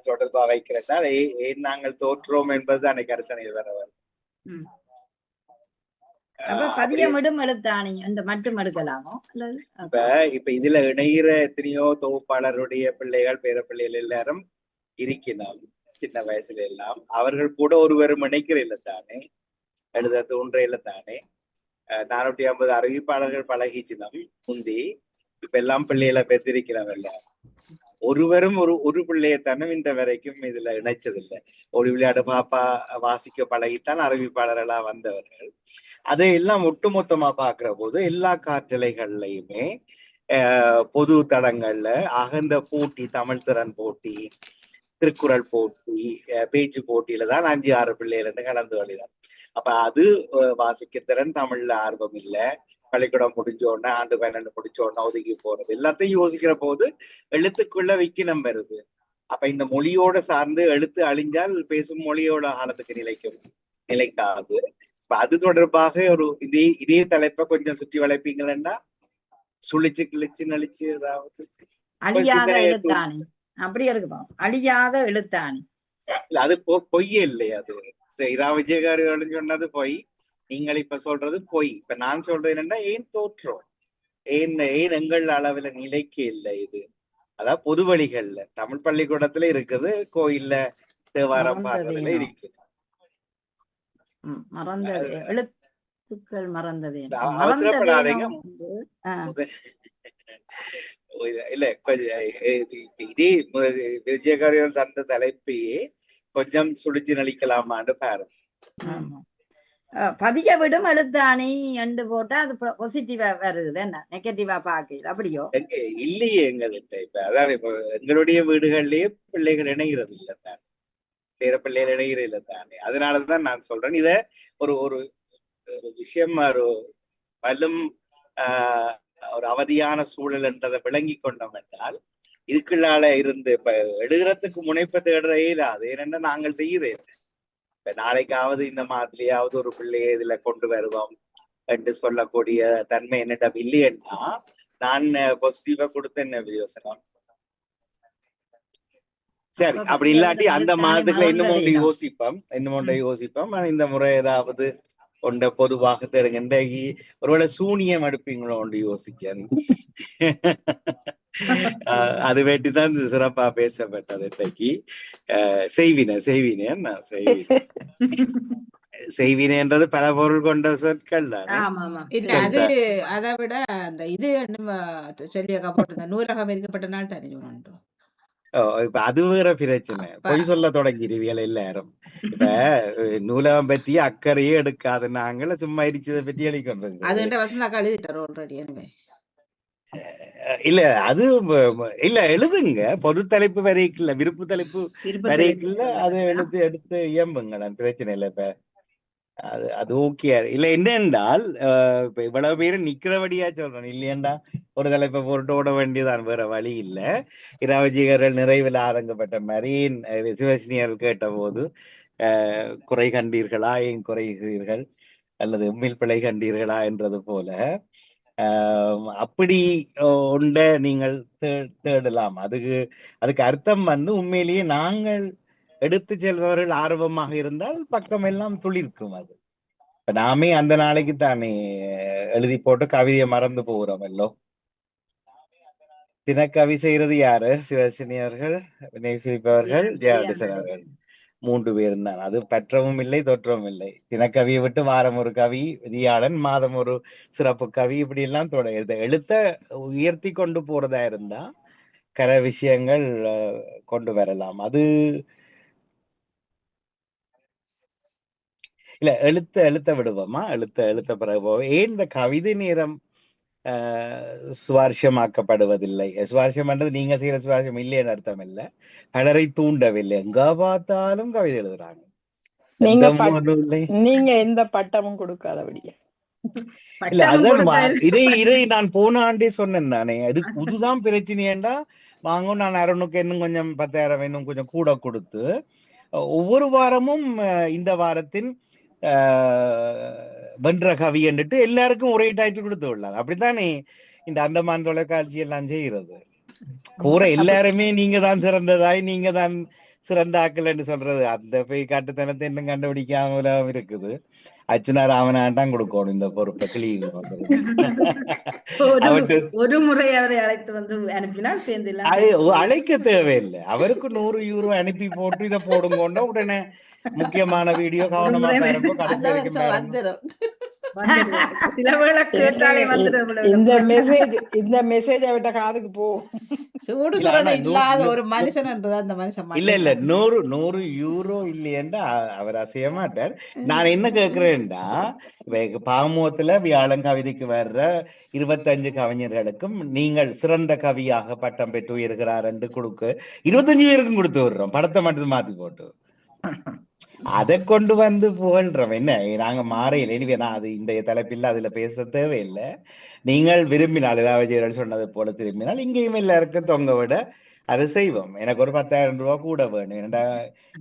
தொடர்பா வைக்கிறதா ஏன் நாங்கள் தோற்றோம் என்பதுதான் கரசனையில் வரவர். பதியமிடும் எழுத்தாணி என்று மட்டும் எடுக்கலாமோ? இப்ப இதுல இணைகிற எத்தனையோ தொகுப்பாளருடைய பிள்ளைகள் பேர பிள்ளைகள் எல்லாரும் இருக்கிறோம். சின்ன வயசுல எல்லாம் அவர்கள் கூட ஒருவரும் இணைக்கிற இல்லத்தானே, எழுத தோன்ற இல்லத்தானே. 450 அறிவிப்பாளர்கள் பழகிச்சினம் முந்தி. இப்ப எல்லாம் பிள்ளைகளை பெற்றிருக்கிறவல்ல, ஒருவரும் ஒரு பிள்ளையத்தானும் இந்த வரைக்கும் இதுல இணைச்சதில்லை. ஒரு விளையாடு பாப்பா வாசிக்க பழகித்தான் அறிவிப்பாளர்களா வந்தவர்கள். அதையெல்லாம் ஒட்டுமொத்தமா பாக்குற போது எல்லா காற்றலைகள்லயுமே பொது தடங்கள்ல அகந்த போட்டி, தமிழ் திறன் போட்டி, திருக்குறள் போட்டி, பேச்சு போட்டியில தான் 5-6 பிள்ளைகள் கலந்து வழிதான். அப்ப அது வாசிக்க திறன், தமிழ்ல ஆர்வம் இல்லை, பள்ளிக்கூடம் முடிஞ்சோடனே ஆண்டு 12 முடிச்சோடனே ஒதுக்கி போறது, எல்லாத்தையும் யோசிக்கிற போது எழுத்துக்குள்ள விக்கினம் வருது. அப்ப இந்த மொழியோட சார்ந்து எழுத்து அழிஞ்சால் பேசும் மொழியோட காலத்துக்கு நிலைக்காது. இப்ப அது தொடர்பாக ஒரு இதே தலைப்பை கொஞ்சம் சுற்றி வளைப்பீங்களா? சுழிச்சு கிழிச்சு நழிச்சு ஏதாவது அழியாத எழுத்தாணி அப்படி எடுக்கப்போம். அழியாத எழுத்தாணி இல்ல, அது பொய்யே இல்லை. அது இரா விஜயகாரி சொன்னது பொய், நீங்கள் இப்ப சொல்றது பொய். இப்ப நான் சொல்றது என்னன்னா, ஏன் தோற்றோம், ஏன் எங்கள் அளவுல நிலைக்கு இல்லை. இது அதாவது பொது வழிகள்ல தமிழ் பள்ளிக்கூடத்துல இருக்குது, கோயில்ல தேவாரம் பாடுறதுல இருக்குது. மறந்தது எழுத்துக்கள் மறந்தது. அவசரப்படாதீங்க. இல்ல, இதே விஜயகாரிகள் தந்த தலைப்பையே கொஞ்சம் சுழிச்சு நலிக்கலாமான்னு பாருங்க. பதிய விடும் எழுத்தாணி என்று போட்டா அது பாசிட்டிவா வருது, என்ன நெகட்டிவா பாக்கல அப்படியோ இல்லையே எங்கள்கிட்ட. இப்ப அதான் இப்ப எங்களுடைய வீடுகள்லயே பிள்ளைகள் இணைகிறது இல்லை தானே, பேர பிள்ளைகள் இணைகிறது இல்லை தானே. அதனாலதான் நான் சொல்றேன், இத ஒரு விஷயம் ஒரு பலும் ஒரு அவதியான சூழல் என்றதை விளங்கி கொண்டோம் என்றால் இதுக்குள்ளால இருந்து இப்ப எழுதுறதுக்கு முனைப்பை தேடுற இயலாது. ஏனென்னா நாங்கள் செய்யறேன். இப்ப நாளைக்காவது இந்த மாதிரியாவது ஒரு பிள்ளையை இதுல கொண்டு வருவோம் என்று சொல்லக்கூடிய தன்மை என்னிடம் இல்லையன்னா நான் பாசிட்டிவா கொடுத்த என்ன யோசனம். சரி, அப்படி இல்லாட்டி அந்த மாதத்துக்குள்ள இன்னும் ஒன்றை யோசிப்போம். இந்த முறை ஏதாவது கொண்ட பொதுவாக தேடுங்க. ஒருவேளை சூனியம் எடுப்பீங்களோ ஒன்று யோசிச்சேன். அது வேண்டிதான் சிறப்பா பேசப்பட்டது இன்றைக்கு. செய்வினேன்றது பல பொருள் கொண்ட சொற்கள் தானே. அது அதை விட அந்த இது செல்வியக்கா போட்டு நூலகம் இருக்கப்பட்ட நாள் தானே உண்டு. இப்ப அது வேற பிரச்சனை. பொய் சொல்ல தொடங்கிடுவியல் எல்லாரும். இப்ப நூலகம் பற்றி அக்கறையே எடுக்காது. நாங்கள சும்மா இடிச்சதை பற்றி எழுதிக்கொண்டிருக்கோம். அது வசந்தாக்கா எழுதிட்டார் ஆல்ரெடி. இல்ல அது இல்ல எழுதுங்க. பொது தலைப்பு வரைக்குள்ள விருப்பு தலைப்பு வரைக்குள்ள அதை எடுத்து இயம்புங்க. பிரச்சனை இல்லை. இப்ப அது ஓகே. இல்ல என்னென்றால் இப்ப இவ்வளவு பேரும் நிக்கிறபடியா சொல்றேன் இல்லையண்டா. ஒரு தலைப்பை போட்டு ஓட வேண்டியதான், வேற வழி இல்ல. இரவஜிகர்கள் நிறைவில் ஆதங்கப்பட்ட மாதிரி சிவசினியர்கள் கேட்ட போது குறை கண்டீர்களா, ஏன் குறைகிறீர்கள், அல்லது உண்மையில் பிழை கண்டீர்களா என்றது போல அப்படி ஒன்றை நீங்கள் தேடலாம். அதுக்கு அர்த்தம் உண்மையிலேயே நாங்கள் எடுத்து செல்பவர்கள் ஆர்வமாக இருந்தால் பக்கம் எல்லாம் துளிர்க்கும். அது இப்ப நாமே அந்த நாளைக்கு தானே எழுதி போட்டு கவிதையை மறந்து போகிறோம். எல்லோ தினக்கவி செய்யறது யாரு? சிவசினியர்கள், வினைசிப்பவர்கள், ஜெயடிசன் அவர்கள் 3 பேரும் தான். அது பற்றவும் இல்லை, தோற்றவும் இல்லை. தினக்கவியை விட்டு வாரம் ஒரு கவி, விதியாளன் மாதம் ஒரு சிறப்பு கவி, இப்படி எல்லாம் எழுத்த உயர்த்தி கொண்டு போறதா இருந்தா கர விஷயங்கள் கொண்டு வரலாம். அது இல்ல எழுத்த விடுவோமா? எழுத்த பிறகு ஏன் இந்த கவிதை நேரம் சுவாரஸ்யமாக்கப்படுவதில்லை? சுவாரஸ்யம் என்றது நீங்க செய்யற சுவாரஸ்யம் இல்லைன்னு அர்த்தம் இல்லை, பலரை தூண்டவில்லை. எங்க பார்த்தாலும் கவிதை எழுதுறாங்க. நீங்க எந்த பட்டமும் கொடுக்காதபடியா? இல்ல அதுதான் இதை நான் போன ஆண்டே சொன்னேன் தானே. அது புதுதான் பிரச்சனையேண்டா வாங்க. நான் அருணுக்கு இன்னும் கொஞ்சம் 10,000 இன்னும் கொஞ்சம் கூட கொடுத்து ஒவ்வொரு வாரமும் இந்த வாரத்தின் வென்ற கவி என்றுட்டு எல்லாருக்கும் ஒரே டைட்டில் கொடுத்து விடலாம். அப்படித்தானே இந்த அந்தமான் தொலைக்காட்சி எல்லாம் செய்யறது. பூர எல்லாருமே நீங்க தான் சிறந்ததாய், நீங்க தான் சிறந்த ஆக்கள் என்று சொல்றது. அந்த போய் காட்டுத்தனத்தை இன்னும் கண்டுபிடிக்காம இருக்குது. அச்சுனா ராமனான் கொடுக்கணும் இந்த பொறுப்பை. கிளீன் ஒரு முறை அவரை அழைத்து வந்து அனுப்பினால் அழைக்க தேவையில்லை. அவருக்கு 100 யூரோ அனுப்பி போட்டு இதை போடுங்கோண்டா உடனே முக்கியமான வீடியோ கவனமா பாருங்க. கடைசி வரைக்கும் பாருங்க. இந்த மெசேஜ் அவட்ட காதுக்கு போ. சூடு சுரணை இல்லாத ஒரு மனுஷன் என்றது அந்த மனுஷன். இல்ல 100 யூரோ இல்லையண்டா அவர் அசைய மாட்டார். நான் என்ன கேட்கிறேன்டா, பாமுகத்துல வியாழன் கவிதைக்கு வர்ற 25 கவிஞர்களுக்கும் நீங்கள் சிறந்த கவியாக பட்டம் பெற்று உயர்கிறார் என்று கொடுக்க 25 பேருக்கும் கொடுத்து விடுறோம். படத்தை மட்டும் மாத்தி போட்டு அதை கொண்டு வந்து புகழ்றோம். என்ன நாங்க மாறையில் எனவே நான் அது இந்த தலைப்பில் அதுல பேச தேவையில்லை. நீங்கள் விரும்பினால் ஏதாவது சொன்னது போல திரும்பினால் இங்கேயும் எல்லாருக்கும் தொங்க விட அதை செய்வோம். எனக்கு ஒரு 10,000 ரூபாய் கூட வேணும். ஏன்னா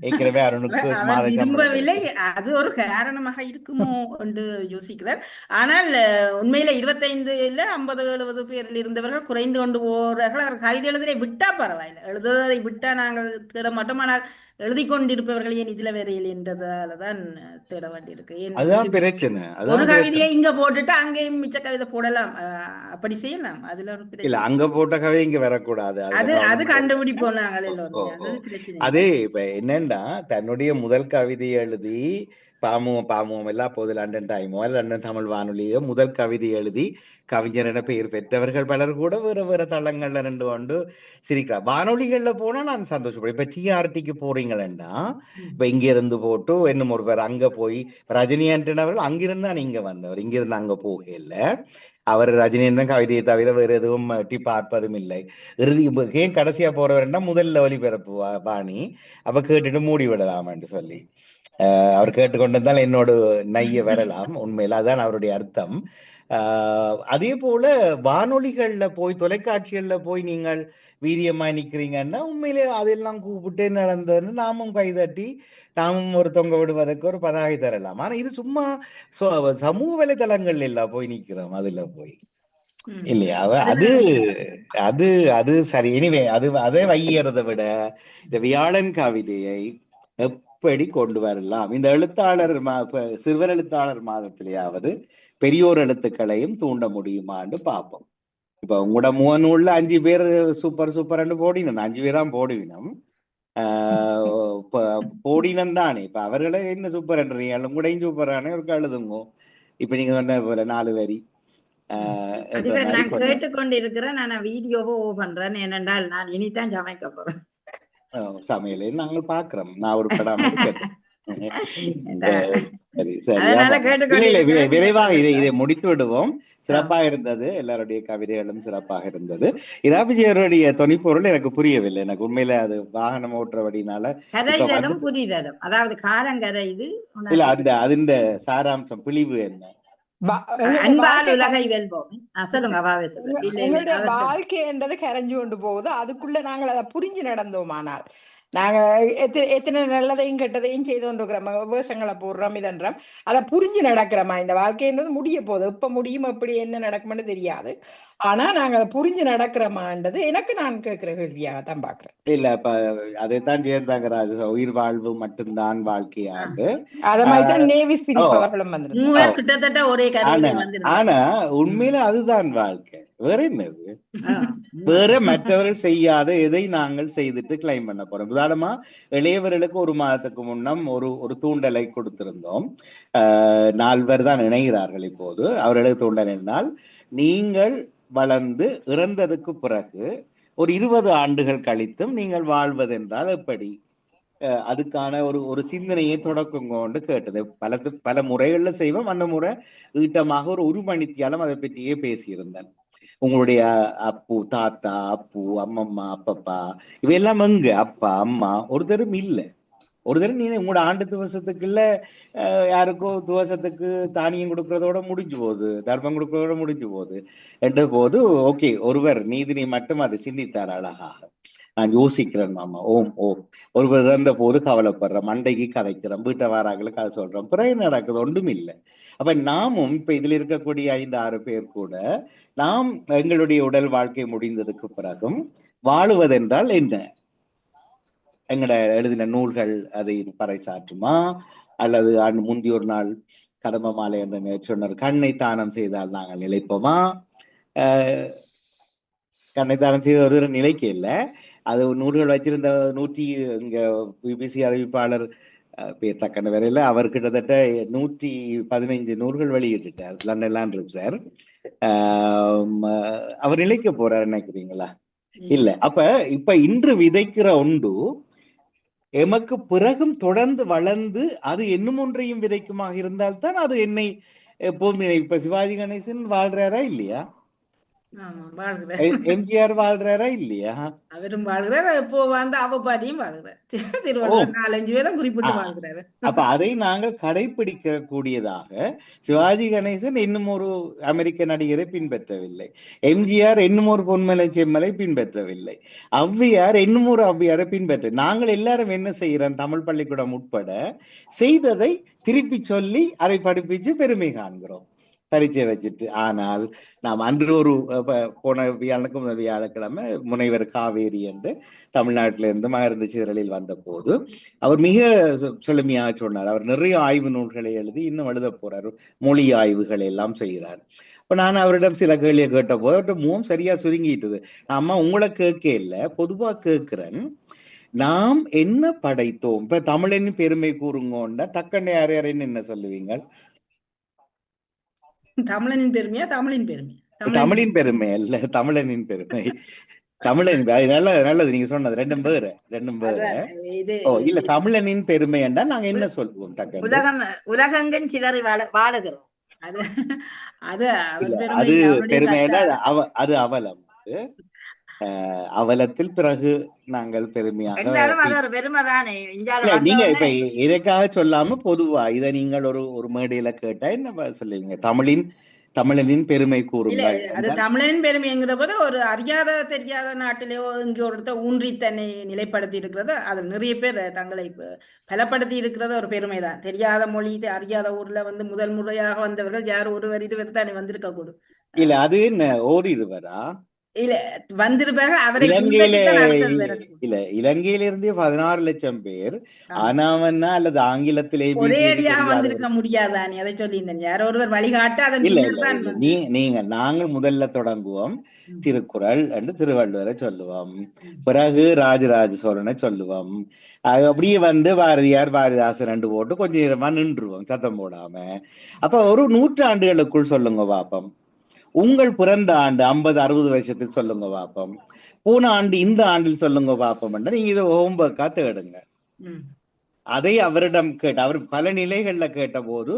ஏற்கனவே அருணுக்கு விரும்பவில்லை, அது ஒரு காரணமாக இருக்குமோ என்று யோசிக்கிறார். ஆனால் உண்மையில 25 50-70 பேரில் இருந்தவர்கள் குறைந்து கொண்டு போறார்கள். அவர் கவிதை எழுதுறதை விட்டா பரவாயில்லை, எழுதுவதை விட்டா நாங்கள் தேட மாட்டோம். ஆனால் எழுதி கொண்டிருப்பவர்கள் ஏன் இதுல வேறையில் என்றதாலதான் தேட வேண்டியிருக்கு. அதுதான் பிரச்சனை. ஒரு கவிதையை இங்க போட்டுட்டு அங்கேயும் மிச்ச கவிதை போடலாம், அப்படி செய்யலாம். அதுல ஒரு பிரச்சனை. அங்க போட்ட கவிதை இங்க வரக்கூடாது. அது கண்டுபிடிப்போம் நாங்கள் எல்லோரும். அது இப்ப என்னன்னா தன்னுடைய முதல் கவிதை எழுதி பாமுகம் எல்லாம் போது லண்டன் டைமோ லண்டன் தமிழ் வானொலியோ முதல் கவிதை எழுதி கவிஞர் என பெயர் பெற்றவர்கள் பலர் கூட வேற தளங்கள்ல ரெண்டு கொண்டு சிரிக்கிறா. வானொலிகள்ல போனா நான் சந்தோஷப்படுறேன். இப்ப டிஆர்டிக்கு போறீங்களா, இப்ப இங்க இருந்து போட்டு இன்னும் ஒரு பேர் அங்க போய் ரஜினி ஆண்டனவர்கள் அங்கிருந்தா இங்க வந்தவர், இங்கிருந்து அங்க போகல. அவர் ரஜினியன் கவிதையை தவிர வேற எதுவும் பார்ப்பதும் இல்லை. ஏன் கடைசியா போறவர்னா முதல்ல ஒலிபரப்பு பாணி அப்ப கேட்டுட்டு மூடி விடலாமான்னு சொல்லி அவர் கேட்டுக்கொண்டிருந்தால் என்னோட நைய வரலாம். உண்மையில அதான் அவருடைய அர்த்தம். அதே போல வானொலிகள்ல போய் தொலைக்காட்சிகள்ல போய் நீங்கள் வீரியமா நிக்கிறீங்கன்னா உண்மையிலே அதெல்லாம் கூப்பிட்டு நடந்ததுன்னு நாமும் கைதட்டி நாமும் ஒரு தொங்க விடுவதற்கு ஒரு பதாகை தரலாம். ஆனா இது சும்மா சமூக வலைதளங்கள்ல இல்ல போய் நிக்கிறோம் அதுல போய் இல்லையா? அது அது அது சரி. எனிவே அதை வையறதை விட இந்த வியாழன் கவிதையை எப்படி கொண்டு வரலாம்? இந்த எழுத்தாளர் சிறுவர் எழுத்தாளர் மாதத்திலேயாவது பெரியோர் எழுத்துக்களையும் தூண்ட முடியுமான்னு பார்ப்போம். இப்ப உங்களோட முகநூல்ல 5 பேர் சூப்பர் சூப்பர்ன்னு போடினோம், 5 பேர் தான் போடுவினோம். போடினம் தானே. இப்ப அவர்களை என்ன சூப்பர் என்றீங்க, உங்களையும் சூப்பரானே ஒரு எழுதுங்க. இப்ப நீங்க சொன்ன போல 4 வரி நான் கேட்டுக்கொண்டு இருக்கிறேன். நான் வீடியோவை பண்றேன். ஏனென்றால் நான் இனித்தான் சமைக்க போறேன். சமையலை நாங்கள் பாக்குறோம். நான் ஒரு படம் விரைவாக இதை முடித்து விடுவோம். சிறப்பாக இருந்தது. எல்லாருடைய கவிதைகளும் சிறப்பாக இருந்தது. இராபிஜியருடைய தொனிப்பொருள் எனக்கு புரியவில்லை. எனக்கு உண்மையில அது வாகனம் ஓட்டுறபடினால கரைதலும் புரிதலும், அதாவது காலங்கரை இது இல்ல. அந்த சாராம்சம் பிழிவு என்ன? வாழ்க்கைன்றது கரைஞ்சு கொண்டு போகுது. அதுக்குள்ள நாங்கள் அதை புரிஞ்சு நடந்தோமானால் நாங்க எத்தனை நல்லதையும் கெட்டதையும் செய்து கொண்டிருக்கிறோம், விவசாயங்களை போடுறோம், இதன்றோம். அதை புரிஞ்சு நடக்கிறோமா? இந்த வாழ்க்கைன்றது முடிய போகுது. எப்ப முடியும், எப்படி என்ன நடக்கும்னு தெரியாது. ஆனா நாங்க அதை புரிஞ்சு நடக்கிறோமான்றது எனக்கு நான் கேட்கிற கேள்வியாக தான் பாக்குறேன். இல்ல இப்ப அதைத்தான் ஜெயந்தாங்கராஜ் உயிர் வாழ்வு மட்டும்தான் வாழ்க்கையாண்டு அத மாதிரிதான் நேவிஸ் பிலிப் அவர்களும் வந்திருந்தாங்க. கிட்டத்தட்ட ஒரே கருத்து. ஆனா உண்மையில அதுதான் வாழ்க்கை. வேற என்னது? வேற மற்றவர்கள் செய்யாத எதை நாங்கள் செய்துட்டு கிளைம் பண்ண போறோம். உதாரணமா இளையவர்களுக்கு 1 மாதத்துக்கு முன்னம் ஒரு தூண்டலை கொடுத்திருந்தோம். 4 பேர் தான் இணைகிறார்கள் இப்போது. அவர்களுக்கு தூண்டல் என்னால், நீங்கள் வளர்ந்து இறந்ததுக்கு பிறகு ஒரு 20 ஆண்டுகள் கழித்தும் நீங்கள் வாழ்வதென்றால் எப்படி? அதுக்கான ஒரு சிந்தனையை தொடக்கம் கொண்டு கேட்டது. பல முறைகள்ல செய்வோம். அந்த முறை ஈட்டமாக ஒரு மணித்தியாலம் அதை பற்றியே பேசியிருந்தேன். உங்களுடைய அப்பு, தாத்தா, அப்பு, அம்மம்மா, அப்பப்பா இவையெல்லாம் எங்க? அப்பா அம்மா ஒருத்தரும் இல்லை. ஒரு தடவை நீ உங்களோட ஆண்டு துவசத்துக்குள்ள யாருக்கோ துவசத்துக்கு தானியம் கொடுக்கறதோட முடிஞ்சு போகுது, தர்மம் கொடுக்கறதோட முடிஞ்சு போகுது என்ற போது ஓகே, ஒருவர் நீதினி மட்டும் அதை சிந்தித்தார் அழகாக. நான் யோசிக்கிறேன் மாமா. ஓம் ஒருவர் இறந்த போது கவலைப்படுறோம், மண்டைக்கு கதைக்கிறோம், வீட்டை வாராங்களுக்கு அதை சொல்றோம், பிறகு நடக்குது ஒன்றும் இல்லை. அப்ப நாமும் இப்ப இதுல இருக்கக்கூடிய 5-6 பேர் கூட நாம் எங்களுடைய உடல் வாழ்க்கை முடிந்ததுக்கு பிறகும் வாழுவதென்றால் என்ன? எங்கட எழுதின நூல்கள் அதை பறைசாற்றுமா? அல்லது முந்தி ஒரு நாள் கடம்ப மாலை என்று சொன்னார், கண்ணை தானம் செய்தால் நாங்கள் நிலைப்போமா? கண்ணை தானம் செய்த ஒரு நிலைக்கு இல்லை. அது நூல்கள் வச்சிருந்த 100 இங்க பிபிசி அறிவிப்பாளர் பேர் தக்கன வரையில அவர் கிட்டத்தட்ட 115 நூல்கள் வெளியிட்டிருக்கார். லண்டன்லாம் இருக்கார். அவர் நிலைக்க போறார் நினைக்கிறீங்களா? இல்ல. இப்ப இன்று விதைக்கிற ஒன்று எமக்கு பிறகும் தொடர்ந்து வளர்ந்து அது என்னும் ஒன்றையும் விதைக்குமாக இருந்தால்தான் அது என்னை எப்போதுமே. இப்ப சிவாஜி கணேசன் வாழ்றாரா இல்லையா? எம்ஜிஆர் வாழ்றாரா இல்லையா? அவரும் வாழ்கிறார். இப்போ வந்து அவபாடியும் வாழ்கிறார். திருவள்ளுவர் 4-5 பேரும் குறிப்பிட்டு வாழ்கிறாரு. அப்ப அதை நாங்கள் கடைபிடிக்க கூடியதாக. சிவாஜி கணேசன் இன்னும் ஒரு அமெரிக்க நடிகரை பின்பற்றவில்லை. எம்ஜிஆர் இன்னும் ஒரு பொன்மலை செம்மலை பின்பற்றவில்லை. ஔவையார் இன்னும் ஒரு ஔவையாரை பின்பற்ற. நாங்கள் எல்லாரும் என்ன செய்யறோம்? தமிழ் பள்ளிக்கூடம் உட்பட செய்ததை திருப்பி சொல்லி அதை படிப்பிச்சு பெருமை காண்கிறோம், பரீட்சை வச்சுட்டு. ஆனால் நாம் அன்று போன வியாழக்கிழமை முனைவர் காவேரி என்று தமிழ்நாட்டில இருந்து மகர்ந்த சிதறலில் வந்த போது அவர் மிக செழுமையாக சொன்னார். அவர் நிறைய ஆய்வு நூல்களை எழுதி இன்னும் எழுத போறாரு, மொழி ஆய்வுகள் எல்லாம் செய்கிறார். இப்ப நான் அவரிடம் சில கேள்வியை கேட்ட போது அவர்கிட்ட முகம் சரியா சுருங்கிட்டுது. அம்மா உங்களை கேட்க இல்லை, பொதுவா கேட்கிறேன், நாம் என்ன படைத்தோம்? இப்ப தமிழின் பெருமை கூறுங்கோண்டா டக்கண்ட யாரையாரைன்னு என்ன சொல்லுவீங்க? தமிழனின் பெருமையா தமிழின் பெருமையா? தமிழின் பெருமை அல்ல, தமிழனின் பெருமை. தமிழன் நல்லது நீங்க சொன்னது. ரெண்டும் பேரு. இல்ல, தமிழனின் பெருமை என்றா நாங்க என்ன சொல்லுவோம்? உலகெங்கும் சிதறி வாழுகிறோம். அது பெருமை. அது அவலம். அவலத்தில் பிறகு நாங்கள் பெருமையாக நீங்க இப்ப இதற்காக சொல்லாம பொதுவா இதை நீங்கள் ஒரு மேடையில கேட்டா என்ன சொல்லுவீங்க? தமிழின் தமிழனின் பெருமை இல்ல கூறுங்கள் அது என்றால் தமிழனின் பெருமைங்கிற போது ஒரு அறியாத தெரியாத நாட்டிலேயோ இங்கே ஒருத்தர் ஊன்றி தன்னை நிலைப்படுத்தி இருக்கிறது அது நிறைய பேர் தங்களை பலப்படுத்தி இருக்கிறது ஒரு பெருமை தான். தெரியாத மொழி அறியாத ஊர்ல வந்து முதல் முறையாக வந்தவர்கள் யார் ஒருவர் இருவர் தானே வந்திருக்க கூடும். இல்ல அது என்ன ஓரிருவரா இல்ல வந்திருப்பார்கள் அவரை இலங்கையில பின்பற்றித்தான் அடுத்தது வருது. இல்ல இலங்கையிலிருந்து 16 லட்சம் பேர் ஆமா. ஆனாவன்னா அல்லது ஆங்கிலத்திலே ஒரே பிசிடி அடியாக தெரியாதவர் வந்திருக்க முடியாதானே அதை சொல்லியிருந்தேன். யாரோ ஒருவர் வழிகாட்ட அதன் இல்ல பின்னர் இல்ல தான் இல்ல வந்து நாங்கள் முதல்ல தொடங்குவோம் ம், திருக்குறள் என்று திருவள்ளுவரை சொல்லுவோம், ம், பிறகு ராஜராஜ சோழனை சொல்லுவோம், அது அப்படியே வந்து பாரதியார் பாரதிதாசன் ரெண்டு போட்டு கொஞ்சம் நேரமா நின்றுவோம் சத்தம் போடாம. அப்ப ஒரு 100 ஆண்டுகளுக்குள் சொல்லுங்க பாப்போம், உங்கள் பிறந்த ஆண்டு 50 60 வருஷத்தில் சொல்லுங்க பாப்போம், போன ஆண்டு இந்த ஆண்டில் சொல்லுங்க பாப்போம், நீங்க இதை ஹோம்ஒர்க்கா தேடுங்க. ம். அதை அவரிடம் கேட்ட அவர் பல நிலைகள்ல கேட்ட போது